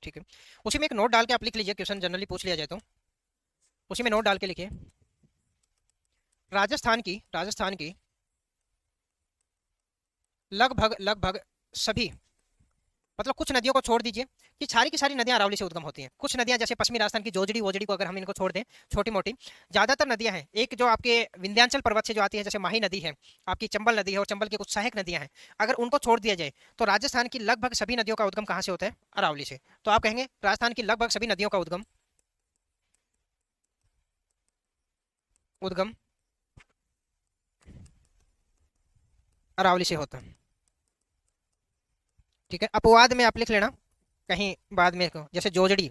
ठीक है। उसी में एक नोट डाल के आप लिख लीजिए, क्वेश्चन जनरली पूछ लिया जाए तो उसी में नोट डाल के लिखिए, राजस्थान की लगभग लगभग सभी, मतलब कुछ नदियों को छोड़ दीजिए कि सारी की सारी नदियां अरावली से उद्गम होती हैं। कुछ नदियां जैसे पश्चिमी राजस्थान की जोजड़ी वोजड़ी को अगर हम इनको छोड़ दें, छोटी मोटी ज्यादातर नदियां हैं, एक जो आपके विंध्याचल पर्वत से जो आती है जैसे माही नदी है, आपकी चंबल नदी है, और चंबल की कुछ सहायक नदियां हैं, अगर उनको छोड़ दिया जाए तो राजस्थान की लगभग सभी नदियों का उद्गम कहाँ से होता है, अरावली से। तो आप कहेंगे राजस्थान की लगभग सभी नदियों का उद्गम उद्गम अरावली से होता है। ठीक है, अपवाद में आप लिख लेना कहीं बाद में को, जैसे जोजड़ी,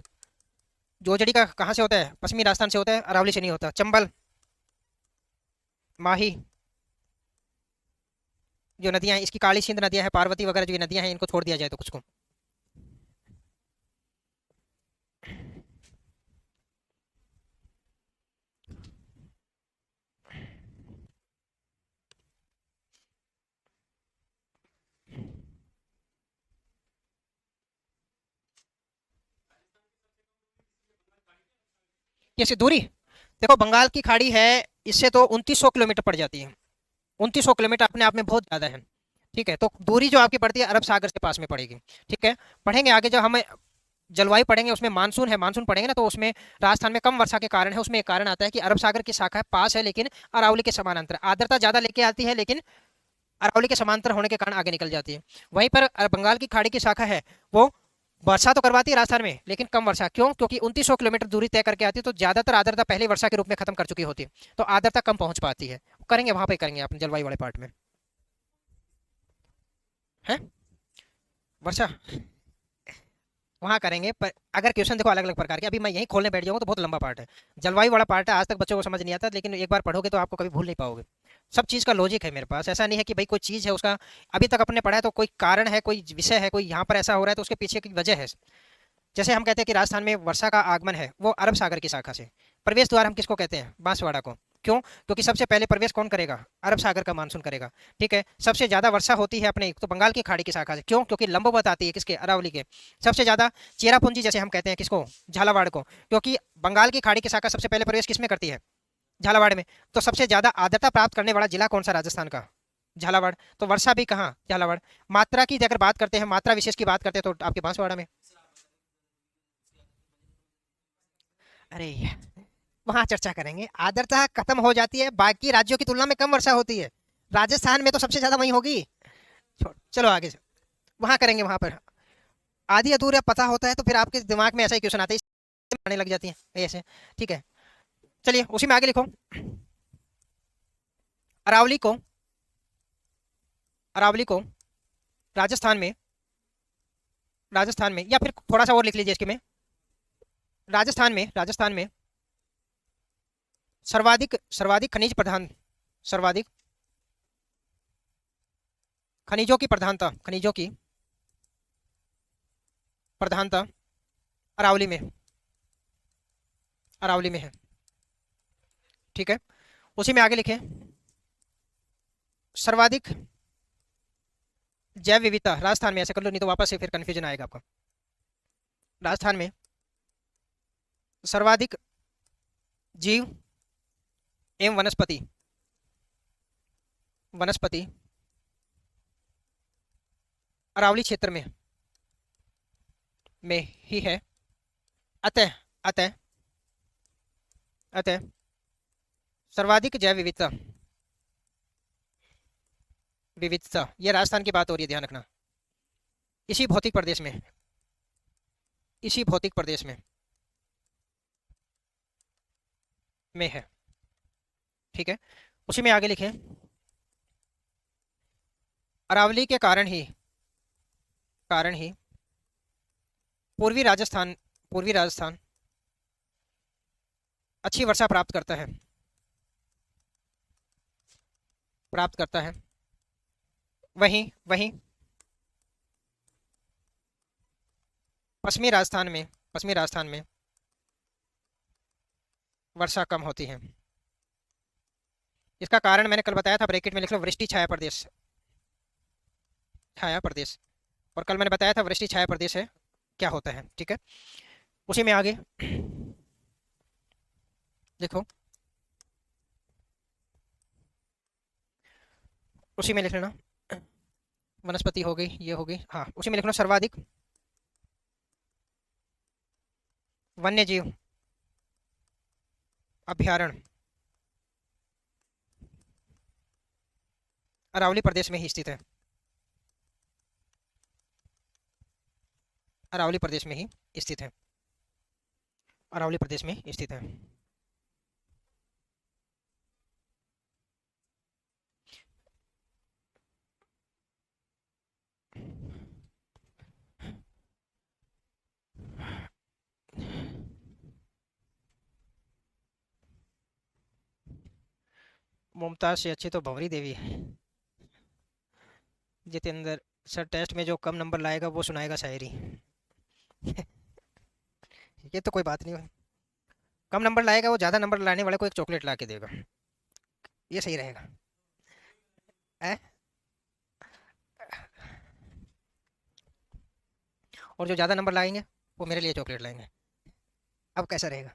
जोजड़ी का कहाँ से होता है, पश्चिमी राजस्थान से होता है, अरावली से नहीं होता। चंबल, माही जो नदियां हैं, इसकी काली सिंध नदियां हैं, पार्वती वगैरह जो ये नदियां हैं, इनको छोड़ दिया जाए तो कुछ को। कैसे दूरी, देखो बंगाल की खाड़ी है, इससे तो 2900 किलोमीटर पड़ जाती है। 2900 किलोमीटर अपने आप में बहुत ज्यादा है। ठीक है, तो दूरी जो आपकी पड़ती है अरब सागर से पास में पड़ेगी। ठीक है, पढ़ेंगे आगे जब हम जलवायु पढ़ेंगे, उसमें मानसून है, मानसून पढ़ेंगे ना, तो उसमें राजस्थान में कम वर्षा के कारण है, उसमें एक कारण आता है कि अरब सागर की शाखा पास है लेकिन अरावली के समानांतर आर्द्रता ज्यादा लेके आती है, लेकिन अरावली के समांतर होने के कारण आगे निकल जाती है। वहीं पर बंगाल की खाड़ी की शाखा है, वो वर्षा तो करवाती है राजस्थान में लेकिन कम वर्षा, क्यों, क्योंकि 2900 किलोमीटर दूरी तय करके आती है, तो ज्यादातर आर्द्रता पहली वर्षा के रूप में खत्म कर चुकी होती है, तो आर्द्रता कम पहुंच पाती है। करेंगे वहां पे, करेंगे अपने जलवायु वाले पार्ट में, है वर्षा वहाँ करेंगे। पर अगर क्वेश्चन देखो अलग अलग प्रकार के, अभी मैं यही खोलने बैठ जाऊंगा तो बहुत लंबा पार्ट है, जलवायु वाला पार्ट है, आज तक बच्चों को समझ नहीं आता, लेकिन एक बार पढ़ोगे तो आपको कभी भूल नहीं पाओगे। सब चीज़ का लॉजिक है मेरे पास, ऐसा नहीं है कि भाई कोई चीज़ है उसका अभी तक अपने पढ़ा है तो कोई कारण है, कोई विषय है, कोई यहाँ पर ऐसा हो रहा है तो उसके पीछे की वजह है। जैसे हम कहते हैं कि राजस्थान में वर्षा का आगमन है वो अरब सागर की शाखा से, प्रवेश द्वार हम किसको कहते हैं, बांसवाड़ा को। क्यों, क्योंकि सबसे पहले प्रवेश कौन करेगा, अरब सागर का मानसून करेगा। ठीक है, सबसे ज्यादा वर्षा होती है अपने तो बंगाल की खाड़ी की शाखा से, क्यों, क्योंकि लंबवत आती है किसके, अरावली के। सबसे ज्यादा चेरापूंजी जैसे हम कहते हैं किसको, झालावाड़ को, क्योंकि बंगाल की खाड़ी की शाखा सबसे पहले प्रवेश किसमें करती है, झालावाड़ में। तो सबसे ज्यादा आर्द्रता प्राप्त करने वाला जिला कौन सा, राजस्थान का, झालावाड़। तो वर्षा भी कहाँ, झालावाड़। मात्रा की अगर बात करते हैं, मात्रा विशेष की बात करते हैं तो आपके बांसवाड़ा में। अरे वहां चर्चा करेंगे, आर्द्रता खत्म हो जाती है, बाकी राज्यों की तुलना में कम वर्षा होती है, राजस्थान में तो सबसे ज्यादा वहीं होगी। चलो आगे वहां करेंगे, वहां पर आधी अधूरा पता होता है तो फिर आपके दिमाग में ऐसा ही क्वेश्चन आता है, आने लग जाती है ऐसे। ठीक है, चलिए उसी में आगे लिखो, अरावली को, अरावली को राजस्थान में, राजस्थान में, या फिर थोड़ा सा और लिख लीजिए इसके में, राजस्थान में सर्वाधिक सर्वाधिक खनिज प्रधान, सर्वाधिक खनिजों की प्रधानता, खनिजों की प्रधानता अरावली में, अरावली में है। ठीक है, उसी में आगे लिखें, सर्वाधिक जैव विविधता राजस्थान में, ऐसे कर लो नहीं तो वापस से फिर कंफ्यूजन आएगा आपका। राजस्थान में सर्वाधिक जीव एवं वनस्पति, वनस्पति अरावली क्षेत्र में ही है। अतः अतः अतः सर्वाधिक जैव विविधता, विविधता ये राजस्थान की बात हो रही है, ध्यान रखना, इसी भौतिक प्रदेश में, इसी भौतिक प्रदेश में है। ठीक है, उसी में आगे लिखें, अरावली के कारण ही कारण ही पूर्वी राजस्थान अच्छी वर्षा प्राप्त करता है। वहीं वहीं पश्चिमी राजस्थान में वर्षा कम होती है। इसका कारण मैंने कल बताया था, ब्रैकेट में लिख लो वृष्टि छाया प्रदेश। और कल मैंने बताया था वृष्टि छाया प्रदेश है क्या होता है, ठीक है। उसी में आगे देखो, उसी में लिख लेना, वनस्पति हो गई, ये हो गई, हाँ उसी में लिखना सर्वाधिक वन्य जीव अभ्यारण्य अरावली प्रदेश में ही स्थित है। अरावली प्रदेश में ही स्थित है। अरावली प्रदेश में स्थित है। मुमताज से अच्छी तो भंवरी देवी है। जितेंद्र सर, टेस्ट में जो कम नंबर लाएगा वो सुनाएगा शायरी। ये तो कोई बात नहीं है, कम नंबर लाएगा वो ज़्यादा नंबर लाने वाले को एक चॉकलेट ला के देगा, ये सही रहेगा। है? और जो ज़्यादा नंबर लाएंगे वो मेरे लिए चॉकलेट लाएंगे। अब कैसा रहेगा?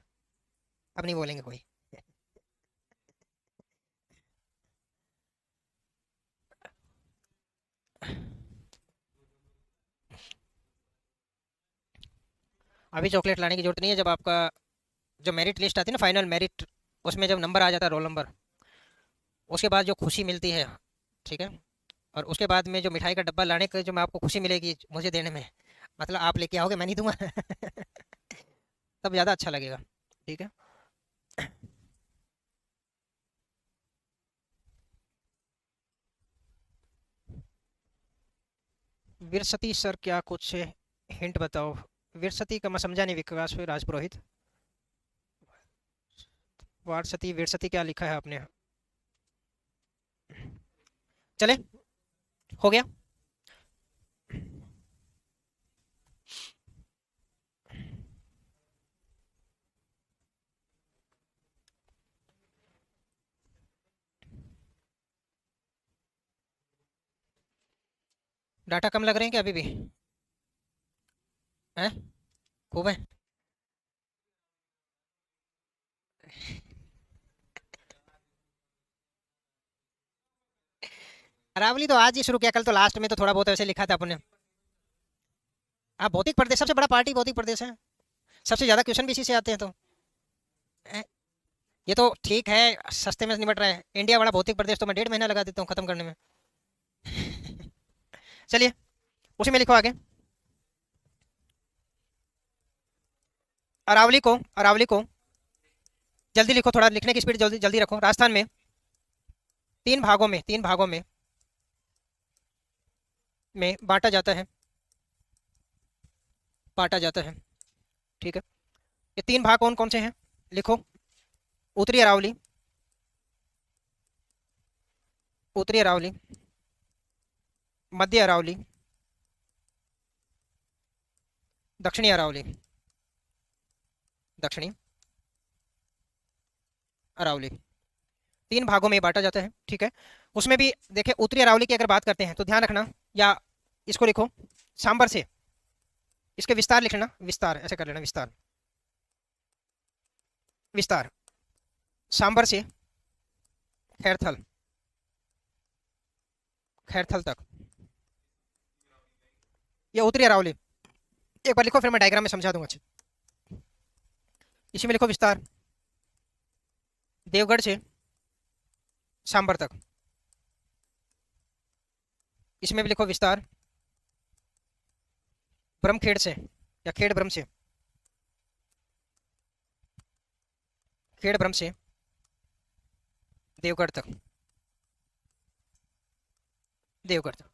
अब नहीं बोलेंगे कोई। अभी चॉकलेट लाने की जरूरत नहीं है, जब आपका जो मेरिट लिस्ट आती है ना, फाइनल मेरिट, उसमें जब नंबर आ जाता है, रोल नंबर, उसके बाद जो खुशी मिलती है, ठीक है, और उसके बाद में जो मिठाई का डब्बा लाने का जो मैं आपको खुशी मिलेगी मुझे देने में, मतलब आप लेके आओगे, मैं नहीं दूंगा। तब ज़्यादा अच्छा लगेगा, ठीक है। विरसती सर, क्या कुछ हिंट बताओ। विरसती का मैं समझा नहीं, विकास राजपुरोहित। वारसती विरसती क्या लिखा है आपने? चले, हो गया। डाटा कम लग रहे हैं क्या अभी भी? हैं? खूब है। अरावली तो आज ही शुरू किया, कल तो लास्ट में तो थोड़ा बहुत ऐसे लिखा था अपने। हाँ, भौतिक प्रदेश सबसे बड़ा पार्टी भौतिक प्रदेश है, सबसे ज्यादा क्वेश्चन भी इसी से आते हैं, तो हैं? ये तो ठीक है, सस्ते में निपट रहा है। इंडिया बड़ा भौतिक प्रदेश तो मैं 1.5 महीना लगा देता हूँ खत्म करने में। चलिए, उसी में लिखो आगे। अरावली को जल्दी लिखो, थोड़ा लिखने की स्पीड जल्दी जल्दी रखो। राजस्थान में तीन भागों में बांटा जाता है, ठीक है। ये तीन भाग कौन कौन से हैं? लिखो। उत्तरी अरावली, उत्तरी अरावली, मध्य अरावली, दक्षिणी अरावली, दक्षिणी अरावली, तीन भागों में बांटा जाता है, ठीक है। उसमें भी देखें, उत्तरी अरावली की अगर बात करते हैं तो ध्यान रखना, या इसको लिखो सांबर से, इसके विस्तार लिख लेना, विस्तार ऐसे कर लेना, विस्तार, विस्तार सांबर से खैरथल, खैरथल तक, ये उत्तरी अरावली। एक बार लिखो, फिर मैं डायग्राम में समझा दूंगा अच्छे। इसी में लिखो विस्तार, देवगढ़ से सांबर तक। इसमें भी लिखो विस्तार, ब्रह्मखेड़ से या खेड़ ब्रह्म से, खेड़ ब्रह्म से देवगढ़ तक, देवगढ़ तक,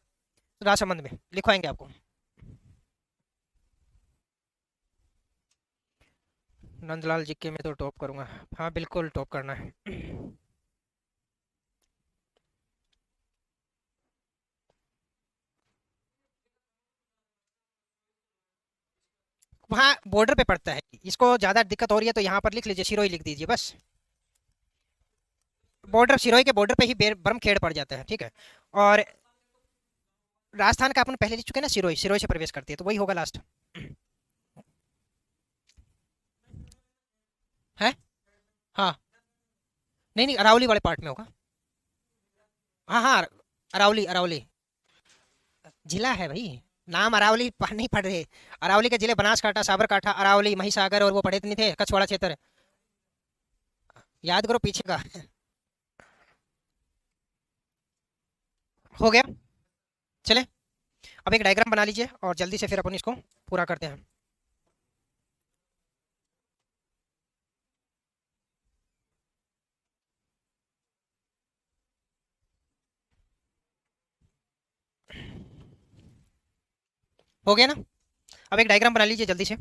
राजसमंद में लिखवाएंगे आपको। नंदलाल जी के में तो टॉप करूंगा। हाँ बिल्कुल टॉप करना है। वहाँ बॉर्डर पे पड़ता है, इसको ज़्यादा दिक्कत हो रही है तो यहाँ पर लिख लीजिए, सिरोही लिख दीजिए बस। बॉर्डर, सिरोही के बॉर्डर पे ही ब्रह्मखेड़ पड़ जाता है, ठीक है। और राजस्थान का अपन पहले लिख चुके हैं ना, सिरोही, सिरोही से प्रवेश करती है तो वही होगा लास्ट। है। हाँ। नहीं नहीं, अरावली वाले पार्ट में होगा। हाँ हाँ, अरावली, अरावली जिला है भाई। नाम अरावली नहीं पढ़ रहे। अरावली के जिले बनासकांठा, साबरकांठा, अरावली, महिसागर और वो पढ़े नहीं थे, कछवाड़ा क्षेत्र। याद करो पीछे का। हो गया। चले, अब एक डायग्राम बना लीजिए और जल्दी से फिर अपन इसको पूरा करते हैं। हो गया ना। अब एक डायग्राम बना लीजिए जल्दी से।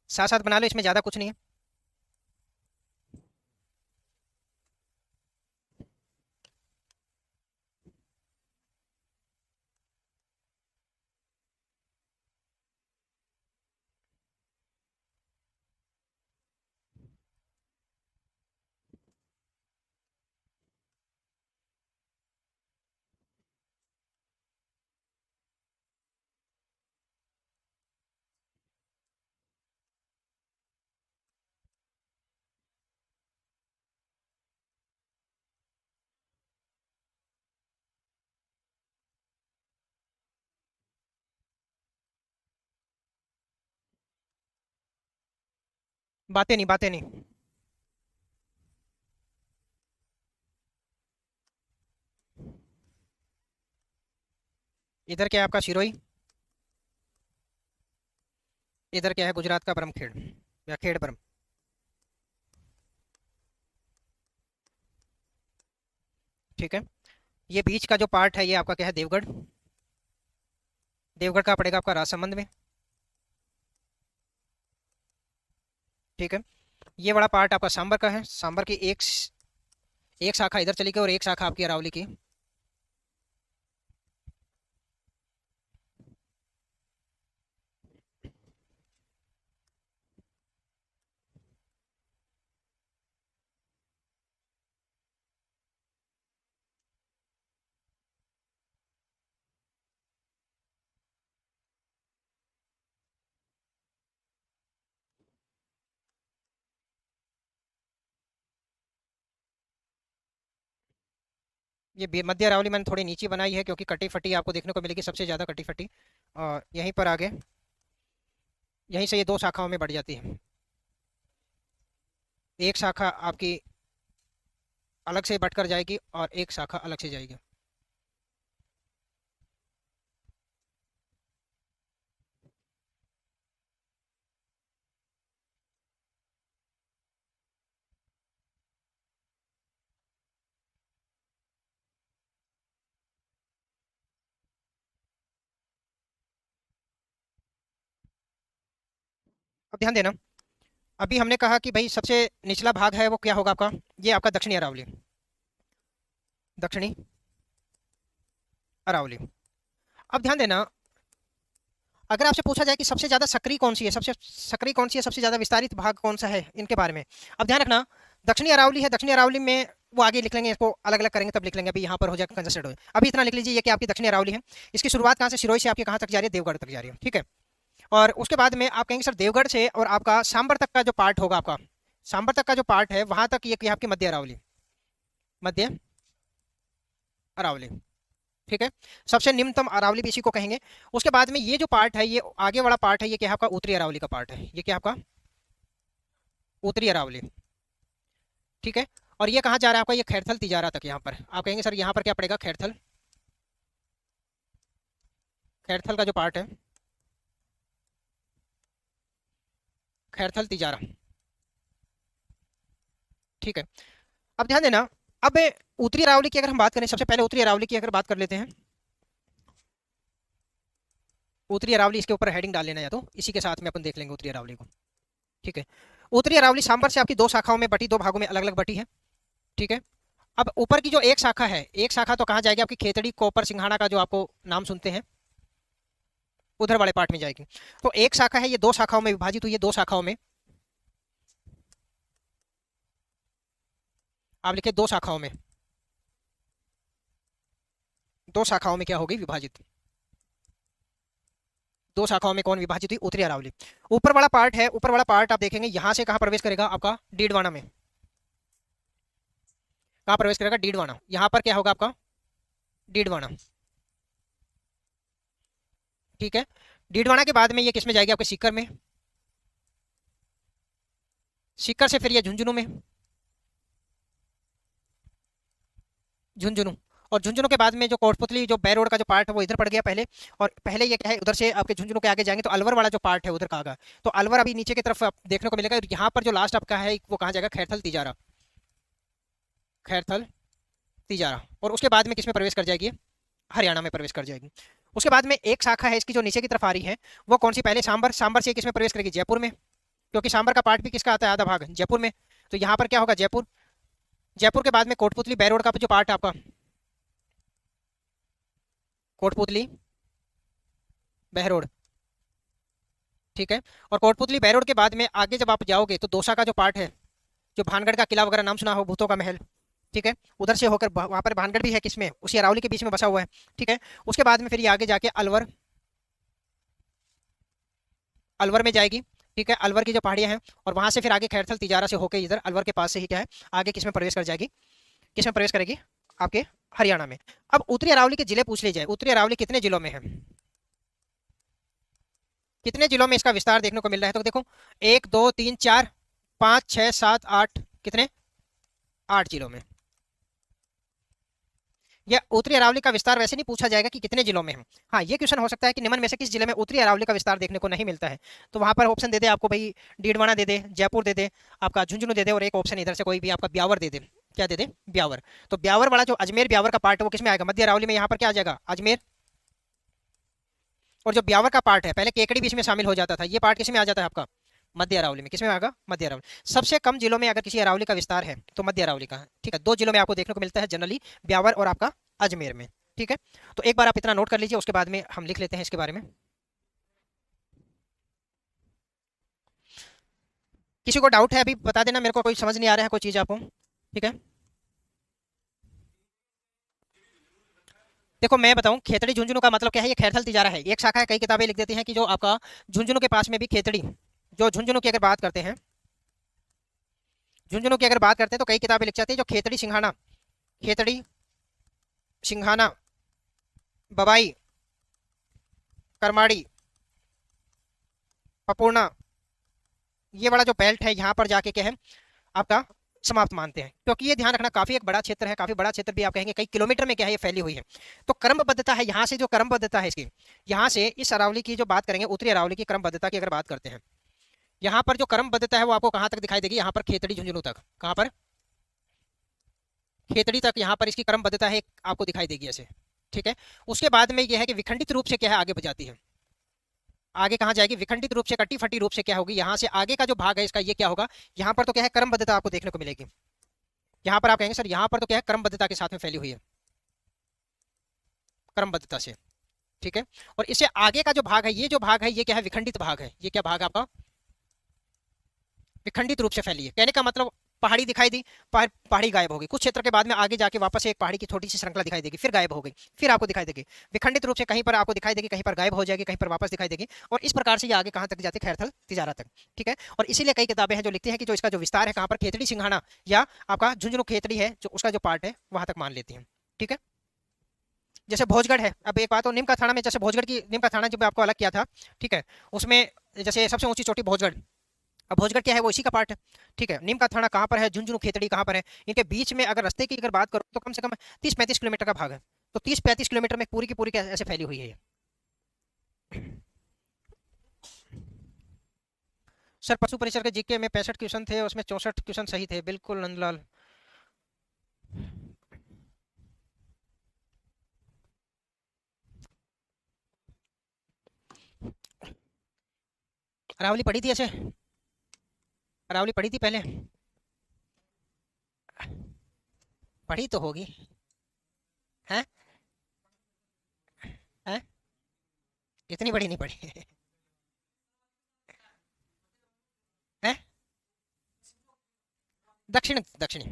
साथ साथ बना लो, इसमें ज़्यादा कुछ नहीं है। बातें नहीं, बातें नहीं। इधर क्या है आपका सिरोही, इधर क्या है गुजरात का ब्रह्मखेड़ या खेड़ ब्रह्म। ठीक है। ये बीच का जो पार्ट है ये आपका क्या है, देवगढ़। देवगढ़ का पड़ेगा आपका राजसमंद में। ठीक है। ये बड़ा पार्ट आपका सांबर का है, सांबर की एक शाखा इधर चली गई और एक शाखा आपकी अरावली की। ये मध्य अरावली मैंने थोड़ी नीचे बनाई है क्योंकि कटी फटी आपको देखने को मिलेगी, सबसे ज़्यादा कटी फटी। और यहीं पर आगे, यहीं से ये दो शाखाओं में बढ़ जाती है। एक शाखा आपकी अलग से बटकर जाएगी और एक शाखा अलग से जाएगी। अब ध्यान देना, अभी हमने कहा कि भाई सबसे निचला भाग है वो क्या होगा आपका, ये आपका दक्षिणी अरावली, दक्षिणी अरावली। अब ध्यान देना, अगर आपसे पूछा जाए कि सबसे ज्यादा सक्रिय कौन सी है, सबसे सक्रिय कौन सी है, सबसे ज्यादा विस्तारित भाग कौन सा है इनके बारे में, अब ध्यान रखना। दक्षिणी अरावली है, दक्षिणी अरावली में वो आगे लिख लेंगे, इसको अलग अलग करेंगे तब लिख लेंगे, अभी यहाँ पर हो जाएगा कंजस्टेड हो। अभी इतना लिख लीजिए ये कि आपकी दक्षिणी अरावली है। इसकी शुरुआत कहाँ से, सिरोही से आपकी कहाँ तक जा रही है, देवगढ़ तक जा रही है, ठीक है। और उसके बाद में आप कहेंगे सर देवगढ़ से और आपका सांबर तक का जो पार्ट होगा आपका, सांबर तक का जो पार्ट है वहां तक ये आपकी मध्य अरावली, मध्य अरावली, ठीक है। सबसे निम्नतम अरावली भी इसी को कहेंगे। उसके बाद में ये जो पार्ट है, ये आगे वाला पार्ट है, ये क्या आपका उत्तरी अरावली का पार्ट है, ये क्या आपका उत्तरी अरावली, ठीक है। और ये कहाँ जा रहा है आपका, ये खैरथल तिजारा तक। यहाँ पर आप कहेंगे सर यहाँ पर क्या पड़ेगा, खैरथल, खैरथल का जो पार्ट है, खैरथल तिजारा, ठीक है। अब ध्यान देना, अब उत्तरी अरावली की अगर हम बात करें, सबसे पहले उत्तरी अरावली की अगर बात कर लेते हैं, उत्तरी अरावली, इसके ऊपर हेडिंग डाल लेना, या तो इसी के साथ में अपन देख लेंगे उत्तरी अरावली को। ठीक है, उत्तरी अरावली सांबर से आपकी 2 शाखाओं में बटी, 2 भागों में अलग अलग बटी है। ठीक है, अब ऊपर की जो एक शाखा है, एक शाखा तो कहाँ जाएगी आपकी, खेतड़ी कोपर सिंघाना का जो आपको नाम सुनते हैं, उधर वाले पार्ट में जाएगी। तो एक शाखा है, ये 2 शाखाओं में विभाजित हुई है, 2 शाखाओं में आप लिखे, 2 शाखाओं में, 2 शाखाओं में क्या होगी विभाजित, 2 शाखाओं में कौन विभाजित हुई, उत्तरी अरावली। ऊपर वाला पार्ट है, ऊपर वाला पार्ट आप देखेंगे यहां से कहां प्रवेश करेगा आपका, डीडवाना में। कहां प्रवेश करेगा, डीडवाना। यहां पर क्या होगा आपका, डीडवाना। ठीक है, डीडवाना के बाद में ये किस में जाएगी आपके, सीकर में। सीकर से फिर ये झुंझुनू में, झुंझुनू। और झुंझुनू के बाद में जो कोटपुतली जो बै रोड का जो पार्ट है वो इधर पड़ गया पहले। और पहले ये क्या है, उधर से आपके झुंझुनू के आगे जाएंगे तो अलवर वाला जो पार्ट है उधर का आगा। तो अलवर अभी नीचे की तरफ देखने को मिलेगा। यहाँ पर जो लास्ट आपका है वो कहाँ जाएगा, खैरथल तिजारा, खैरथल तिजारा। और उसके बाद में किस में प्रवेश कर जाएगी, हरियाणा में प्रवेश कर जाएगी। उसके बाद में एक शाखा है इसकी जो नीचे की तरफ आ रही है, वो कौन सी, पहले सांबर, सांबर से किस में प्रवेश करेगी, जयपुर में। क्योंकि सांबर का पार्ट भी किसका आता है, आधा भाग जयपुर में। तो यहाँ पर क्या होगा, जयपुर। जयपुर के बाद में कोटपुतली बै रोड का जो पार्ट है आपका, कोटपुतली बहरोड। ठीक है, और कोटपुतली बहरोड के बाद में आगे जब आप जाओगे तो दौसा का जो पार्ट है, जो भानगढ़ का किला वगैरह नाम सुना हो, भूतों का महल। ठीक है, उधर से होकर वहां पर भानगढ़ भी है, किसमें, उसी अरावली के बीच में बसा हुआ है। ठीक है, उसके बाद में फिर ये आगे जाके अलवर, अलवर में जाएगी। ठीक है, अलवर की जो पहाड़ियां हैं, और वहां से फिर आगे खैरथल तिजारा से होकर इधर अलवर के पास से ही क्या है, आगे किस में प्रवेश कर जाएगी, किस में प्रवेश करेगी, आपके हरियाणा में। अब उत्तरी अरावली के जिले पूछ लीजिए, उत्तरी अरावली कितने जिलों में है, कितने जिलों में इसका विस्तार देखने को मिल रहा है। तो देखो, 1 2 3 4 5 6 7 8, कितने, 8 जिलों में। या उत्तरी अरावली का विस्तार वैसे नहीं पूछा जाएगा कि कितने जिलों में है। हाँ, ये क्वेश्चन हो सकता है कि निम्न में से किस जिले में उत्तरी अरावली का विस्तार देखने को नहीं मिलता है। तो वहां पर ऑप्शन दे दे आपको भाई, डीडवाना दे दे, जयपुर दे दे, आपका झुंझुनू दे दे, और एक ऑप्शन इधर से कोई भी आपका ब्यावर दे दे। क्या दे दे, ब्यावर। तो ब्यावर वाला जो अजमेर ब्यावर का पार्ट है वो किसमें आएगा, मध्य अरावली में। यहाँ पर क्या आ जाएगा, अजमेर। और जो ब्यावर का पार्ट है, पहले केकड़ी भी इसमें शामिल हो जाता था, ये पार्ट किसमें आ जाता है आपका, मध्य अरावली में। किसमें आएगा, मध्य अरावली। सबसे कम जिलों में अगर किसी अरावली का विस्तार है तो मध्य अरावली का है। ठीक है, 2 जिलों में आपको देखने को मिलता है जनरली, ब्यावर और आपका अजमेर में। ठीक है, तो एक बार आप इतना नोट कर लीजिए, उसके बाद में हम लिख लेते हैं इसके बारे में। किसी को डाउट है अभी बता देना मेरे को, कोई समझ नहीं आ रहा है कोई चीज़ आपको। ठीक है, देखो मैं बताऊं, खेतड़ी झुंझुनू का मतलब क्या है, ये खैरथल तिजारा है, एक शाखा है। कई किताबें लिख देती हैं कि जो आपका झुंझुनू के पास में भी खेतड़ी, जो झुंझुनू की अगर बात करते हैं, झुंझुनू की अगर बात करते हैं तो कई किताबें लिख जाती है जो खेतड़ी सिंघाना, खेतड़ी सिंघाना, बबाई, करमाड़ी, पपूर्णा, ये वाला जो बेल्ट है यहाँ पर जाके क्या है आपका समाप्त मानते हैं। क्योंकि ये ध्यान रखना, काफी एक बड़ा क्षेत्र है, काफी बड़ा क्षेत्र भी आप कहेंगे, कई किलोमीटर में क्या है ये फैली हुई है। तो क्रमबद्धता है, यहाँ से जो क्रमबद्धता है इसकी, यहाँ से इस अरावली की जो बात करेंगे, उत्तरी अरावली की क्रमबद्धता की अगर बात करते हैं, यहाँ पर जो क्रमबद्धता है वो आपको कहाँ तक दिखाई देगी, यहाँ पर खेतड़ी झुंझुनू तक। कहाँ पर, खेतड़ी तक यहाँ पर इसकी क्रमबद्धता है आपको दिखाई देगी ऐसे। ठीक है, उसके बाद में यह है कि विखंडित रूप से क्या है आगे बढ़ है, आगे कहाँ जाएगी, विखंडित रूप से, कटी फटी रूप से क्या होगी, यहाँ से आगे का जो भाग है इसका ये क्या होगा, यहाँ पर तो क्या है क्रमबद्धता आपको देखने को मिलेगी। यहाँ पर आप कहेंगे सर यहाँ पर तो क्या है क्रमबद्धता के साथ में फैली हुई है, क्रमबद्धता से। ठीक है, और इससे आगे का जो भाग है, ये जो भाग है ये क्या है, विखंडित भाग है। ये क्या भाग है आपका, विखंडित रूप से फैली है। कहने का मतलब, पहाड़ी दिखाई दी, पहाड़ी गायब हो गई, कुछ क्षेत्र के बाद में आगे जाके वापस एक पहाड़ी की छोटी सी श्रृंखला दिखाई देगी, फिर गायब हो गई, फिर आपको दिखाई देगी। विखंडित रूप से कहीं पर आपको दिखाई देगी, कहीं पर गायब हो जाएगी, कहीं पर वापस दिखाई देगी, और इस प्रकार से ये आगे कहाँ तक जाती है, खैरथल तिजारा तक। ठीक है, और इसीलिए कई किताबें हैं जो लिखती हैं कि जो इसका जो विस्तार है कहाँ पर, खेतड़ी सिंघाना या आपका झुंझुनू खेतड़ी है, जो उसका जो पार्ट है वहां तक मान लेती हैं। ठीक है, जैसे भोजगढ़ है, अब एक बात हो, नीम का थाना में, जैसे भोजगढ़ की, नीम का थाना जब आपको अलग किया था, ठीक है, उसमें जैसे सबसे ऊंची चोटी भोजगढ़, अब भोजगढ़ क्या है, वो इसी का पार्ट है। ठीक है, नीम का थाना कहाँ पर है, झुंझुनू खेतड़ी कहाँ पर है, इनके बीच में अगर रास्ते की अगर बात करो तो कम से कम 30-35 किलोमीटर का भाग है। तो 30-35 किलोमीटर में पूरी की पूरी ऐसे फैली हुई है ये। सर पशु परिसर के जीके में 65 क्वेश्चन थे, उसमें 64 क्वेश्चन सही थे, बिल्कुल नंदलाल। अरावली पढ़ी थी ऐसे? अरावली पढ़ी थी पहले? पढ़ी तो होगी। हैं? हैं? इतनी बड़ी नहीं पढ़ी? हैं? दक्षिण दक्षिणी।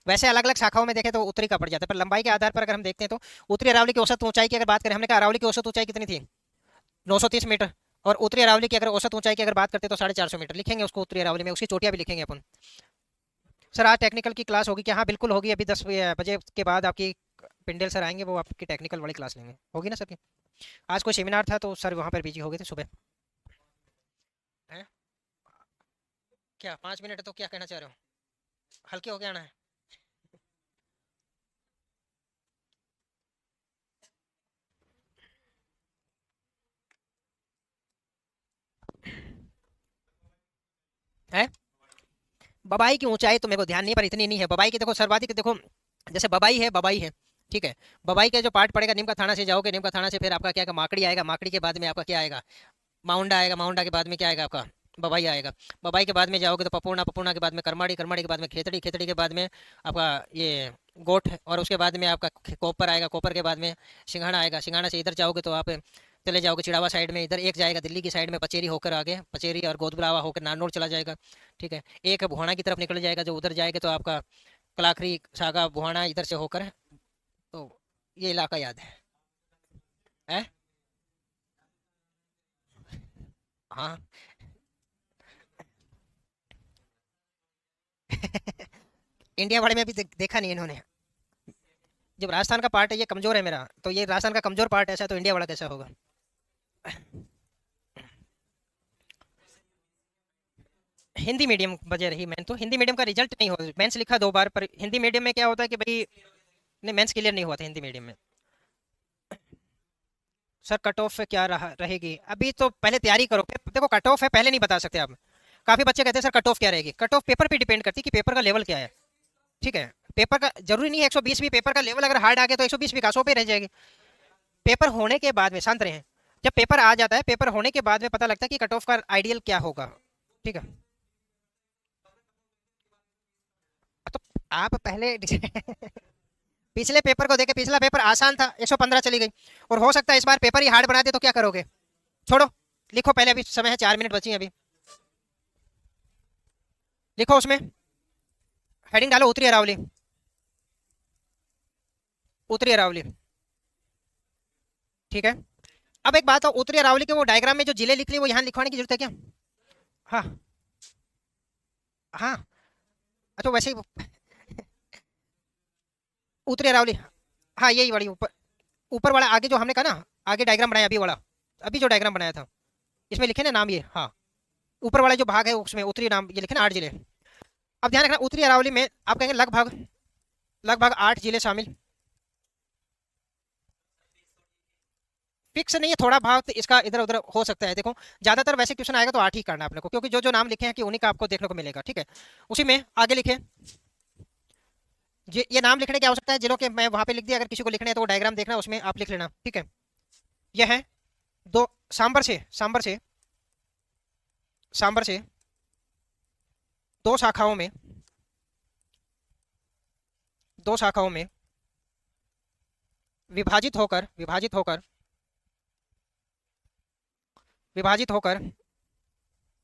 वैसे अलग अलग शाखाओं में देखें तो उत्तरी का पड़ जाता है, पर लंबाई के आधार पर अगर हम देखते हैं तो उत्तरी अरावली की औसत ऊंचाई की अगर बात करें, हमने कहा अरावली की औसत ऊंचाई कितनी थी? 930 मीटर। और उत्तरी अरावली की अगर औसत ऊंचाई की अगर बात करते हैं तो 450 मीटर लिखेंगे उसको उत्तरी अरावली में, उसकी चोटियां भी लिखेंगे अपन। सर आज टेक्निकल की क्लास होगी क्या? हाँ बिल्कुल होगी, अभी 10 बजे के बाद आपकी पिंडल सर आएंगे, वो आपकी टेक्निकल वाली क्लास लेंगे, होगी ना सर की? आज कोई सेमिनार था तो सर वहाँ पर बिजी हो गए थे सुबह। हैं? क्या 5 मिनट है तो क्या कहना चाह रहे हो? हल्के हो के आना है? हैं? बबाई की ऊंचाई तो मेरे को ध्यान नहीं, पर इतनी नहीं है बबाई की। देखो सर्वाधिक देखो, जैसे बबाई है, बबाई है, ठीक है। बबाई का जो पार्ट पड़ेगा, नीम का थाना से जाओगे, नीम का थाना से फिर आपका क्या आएगा? माकड़ी आएगा, माकड़ी के बाद में आपका क्या आएगा? माउंडा आएगा, माउंडा के बाद में क्या आएगा आपका? बबाई आएगा। बबाई के बाद में जाओगे तो पपूर्णा, पपूर्णा के बाद में करमाड़ी, करमाड़ी के बाद में खेतड़ी, खेतड़ी के बाद में आपका ये गोठ, और उसके बाद में आपका कोपर आएगा, कोपर के बाद में सिंघाड़ा आएगा। सिंघाड़ा से इधर जाओगे तो आप चले जाओगे चिड़ावा साइड में, इधर एक जाएगा दिल्ली की साइड में पचेरी होकर, आगे पचेरी और गोदबरावा होकर नारनौल चला जाएगा, ठीक है। एक भुहाना की तरफ निकल जाएगा, जो उधर जाएगा तो आपका कलाखरी, सागा, भुहाना इधर से होकर, तो ये इलाका याद है? हाँ। इंडिया वाले में भी देखा नहीं इन्होंने। जब राजस्थान का पार्ट है ये कमजोर है मेरा, तो ये राजस्थान का कमजोर पार्ट ऐसा, तो इंडिया वाला कैसा होगा? हिंदी मीडियम वजह रही मैन, तो हिंदी मीडियम का रिजल्ट नहीं हो, मेंस लिखा 2 बार, पर हिंदी मीडियम में क्या होता है कि भाई, नहीं मेंस क्लियर नहीं हुआ था हिंदी मीडियम में। सर कट ऑफ क्या रहेगी? अभी तो पहले तैयारी करो, देखो कट ऑफ है पहले नहीं बता सकते आप। काफी बच्चे कहते हैं सर कट ऑफ क्या रहेगी, कट ऑफ पेपर पे डिपेंड करती है कि पेपर का लेवल क्या है, ठीक है। पेपर का जरूरी नहीं है 120 भी, पेपर का लेवल अगर हार्ड आ गया तो 120 भी 100 पे रह जाएगी। पेपर होने के बाद में शांत रहे, जब पेपर आ जाता है, पेपर होने के बाद में पता लगता है कि कट ऑफ का आइडियल क्या होगा, ठीक है। तो आप पहले पिछले पेपर को देखे, पिछला पेपर आसान था, 115 चली गई, और हो सकता है इस बार पेपर ही हार्ड बना दे, तो क्या करोगे? छोड़ो, लिखो पहले, अभी समय है, 4 मिनट बची हैं अभी। लिखो उसमें हेडिंग डालो उत्तरी अरावली, उत्तरी अरावली, ठीक है। अब एक बात है, उत्तरी अरावली के वो डायग्राम में जो जिले लिख लिए वो यहाँ लिखवाने की जरूरत है क्या? हाँ। हाँ। तो वैसे ही उत्तरी अरावली, हाँ यही वाली ऊपर, ऊपर वाला आगे जो हमने कहा ना, आगे डायग्राम बनाया अभी वाला, अभी जो डायग्राम बनाया था, इसमें लिखे ना नाम ये, हाँ। ऊपर वाला जो भाग है उसमें उत्तरी नाम ये लिखे ना, 8 जिले। अब ध्यान रखना उत्तरी अरावली में आप कहेंगे लगभग, लगभग 8 जिले शामिल। फिक्स नहीं है, थोड़ा भाग तो इसका इधर उधर हो सकता है, देखो ज्यादातर वैसे क्वेश्चन आएगा तो 8 ही करना है अपने को, क्योंकि जो जो नाम लिखे हैं कि उन्हीं का आपको देखने को मिलेगा, ठीक है। उसी में आगे लिखे, ये नाम लिखने की आवश्यकता है जिलों के, मैं वहां पे लिख दिया, अगर किसी को लिखना है तो वो डायग्राम देखना उसमें आप लिख लेना, ठीक है। यह है दो, सांबर से, सांबर से, सांबर से 2 शाखाओं में, 2 शाखाओं में विभाजित होकर, विभाजित होकर, विभाजित होकर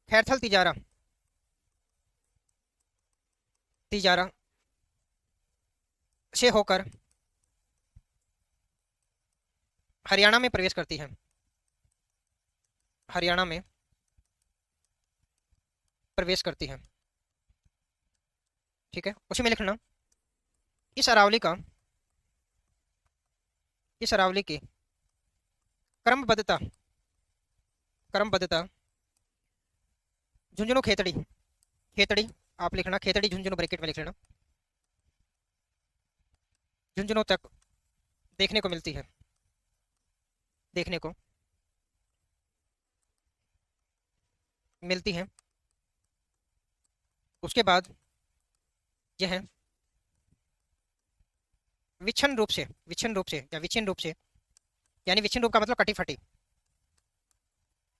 खैरथल तिजारा, तिजारा से होकर हरियाणा में प्रवेश करती है, हरियाणा में प्रवेश करती है, ठीक है। उसी में लिखना इस अरावली का, इस अरावली की क्रमबद्धता, क्रमबद्धता झुंझुनू खेतड़ी, खेतड़ी आप लिखना, खेतड़ी झुंझुनू ब्रैकेट में लिख लेना, झुंझुनू तक देखने को मिलती है, देखने को मिलती है। उसके बाद यह विच्छन रूप से, विच्छन रूप से या विच्छिन्न रूप से, यानी विच्छिन्न रूप का मतलब कटी फटी,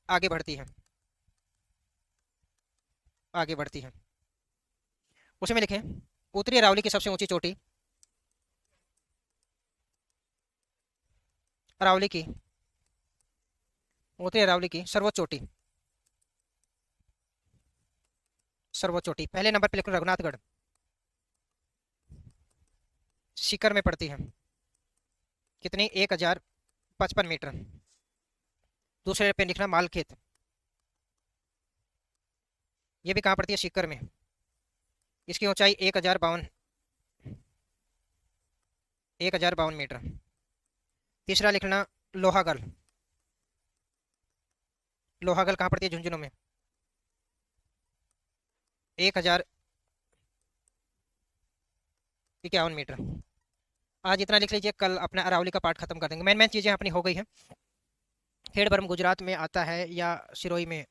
आगे बढ़ती है, आगे बढ़ती है। उसमें लिखें उत्तरी अरावली की सबसे ऊंची चोटी, अरावली की, उत्तरी अरावली की सर्वोच्च चोटी, सर्वोच्च चोटी पहले नंबर पे लिखो रघुनाथगढ़, सीकर में पड़ती है। कितनी? 1055 मीटर। दूसरे पे लिखना मालखेत, ये भी कहाँ पड़ती है? सीकर में। इसकी ऊंचाई 1052 मीटर। तीसरा लिखना लोहागल, लोहागल कहाँ पड़ती है? झुंझुनू में। 1051 मीटर। आज इतना लिख लीजिए, कल अपना अरावली का पार्ट खत्म कर देंगे। मेन मेन चीज़ें अपनी हो गई हैं। खेड़ब्रह्म गुजरात में आता है या सिरोही में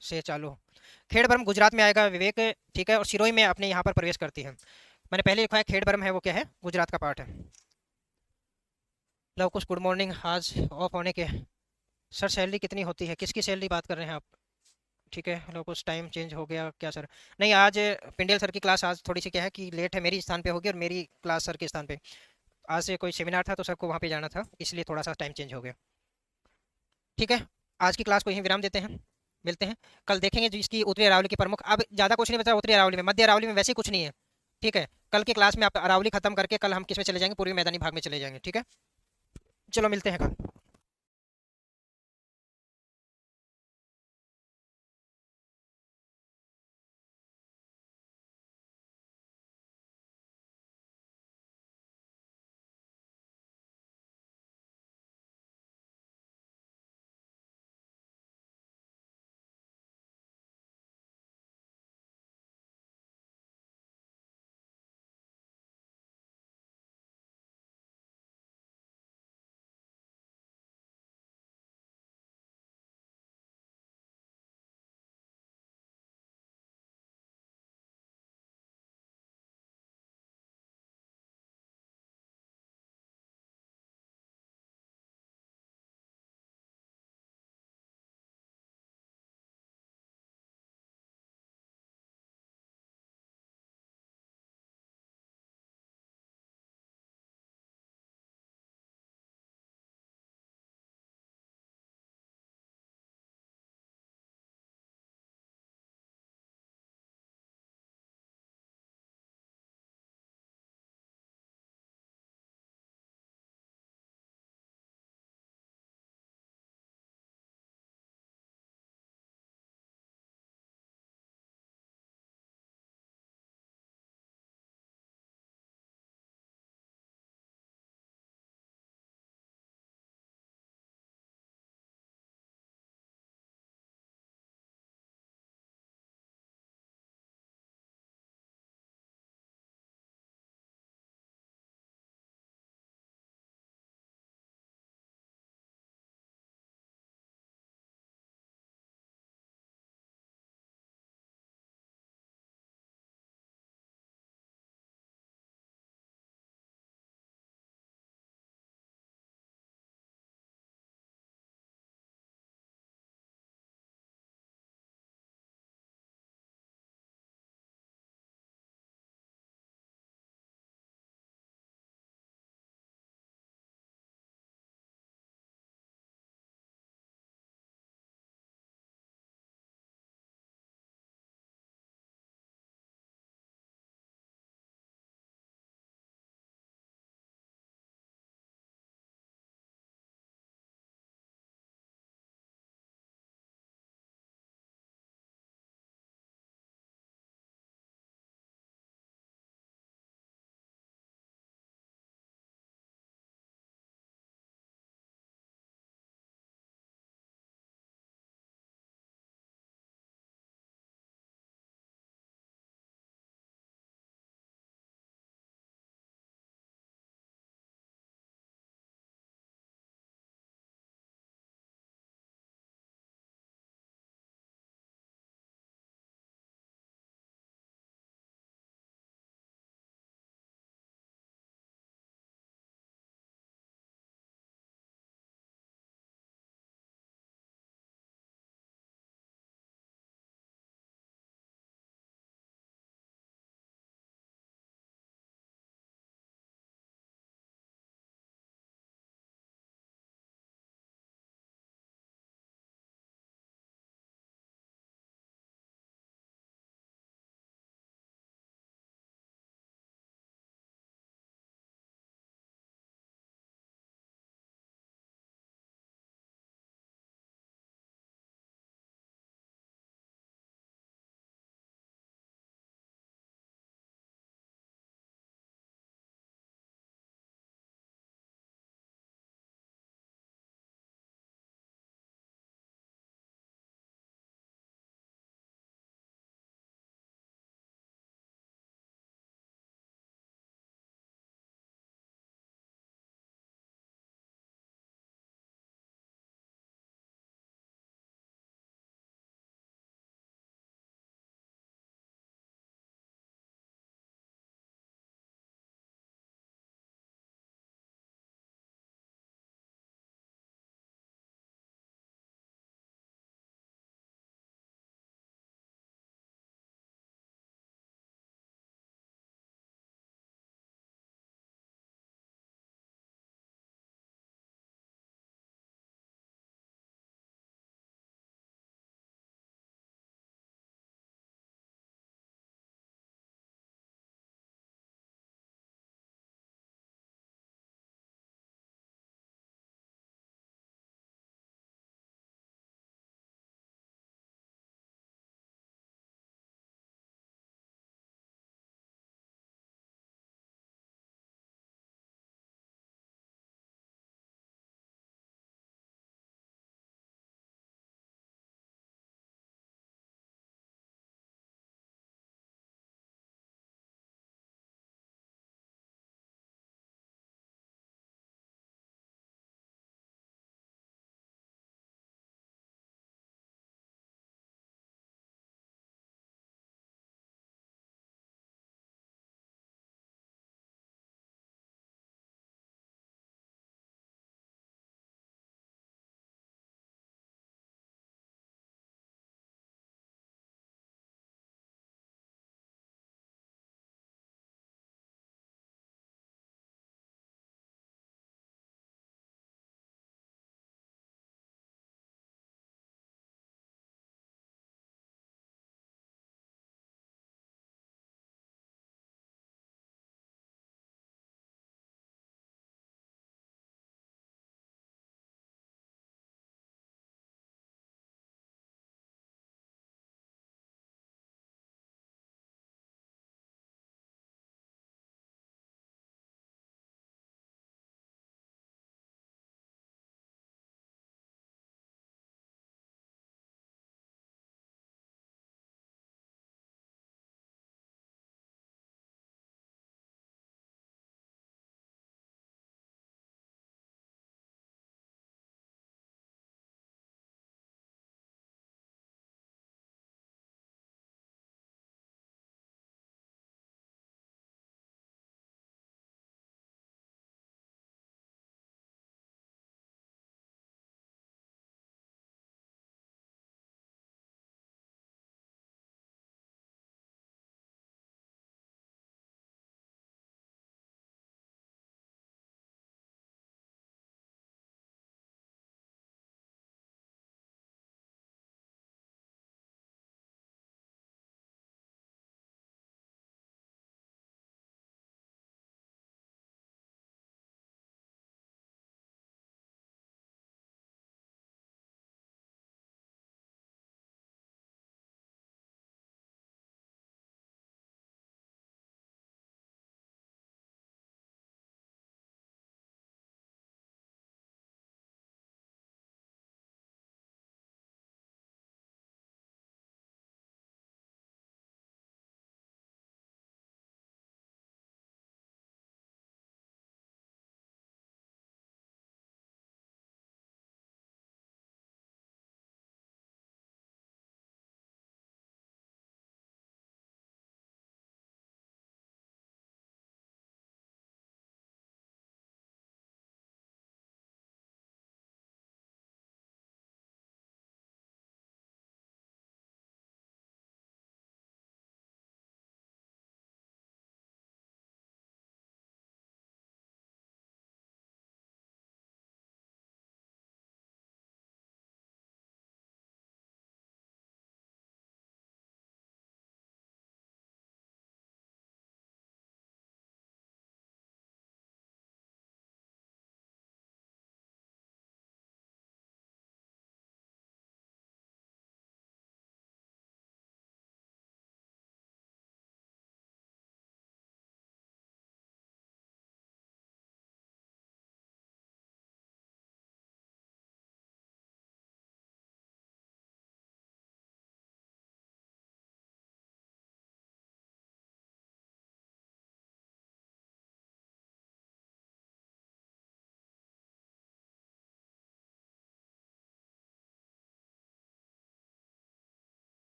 से चालू? खेड़ब्रह्म गुजरात में आएगा विवेक, ठीक है, और सिरोही में अपने यहाँ पर प्रवेश करती है। मैंने पहले लिखा है खेड़ब्रह्म है वो क्या है? गुजरात का पार्ट है। लव कुछ गुड मॉर्निंग, आज ऑफ होने के। सर सैलरी कितनी होती है? किसकी सैलरी बात कर रहे हैं आप? ठीक है, लव कुछ टाइम चेंज हो गया क्या सर? नहीं, आज पिंडियल सर की क्लास आज थोड़ी सी क्या है कि लेट है, मेरी स्थान पे होगी और मेरी क्लास सर के स्थान पे। आज से कोई सेमिनार था तो सर को वहाँ पे जाना था, इसलिए थोड़ा सा टाइम चेंज हो गया। ठीक है, आज की क्लास को यहीं विराम देते हैं, मिलते हैं कल। देखेंगे जिसकी उत्तरी अरावली की प्रमुख, अब ज़्यादा कुछ नहीं बचा उत्तरी अरावली में, मध्य अरावली में वैसे कुछ नहीं है। ठीक है, कल की क्लास में आप अरावली खत्म करके कल हम किस में चले जाएंगे? पूर्वी मैदानी भाग में चले जाएंगे। ठीक है, चलो मिलते हैं कल।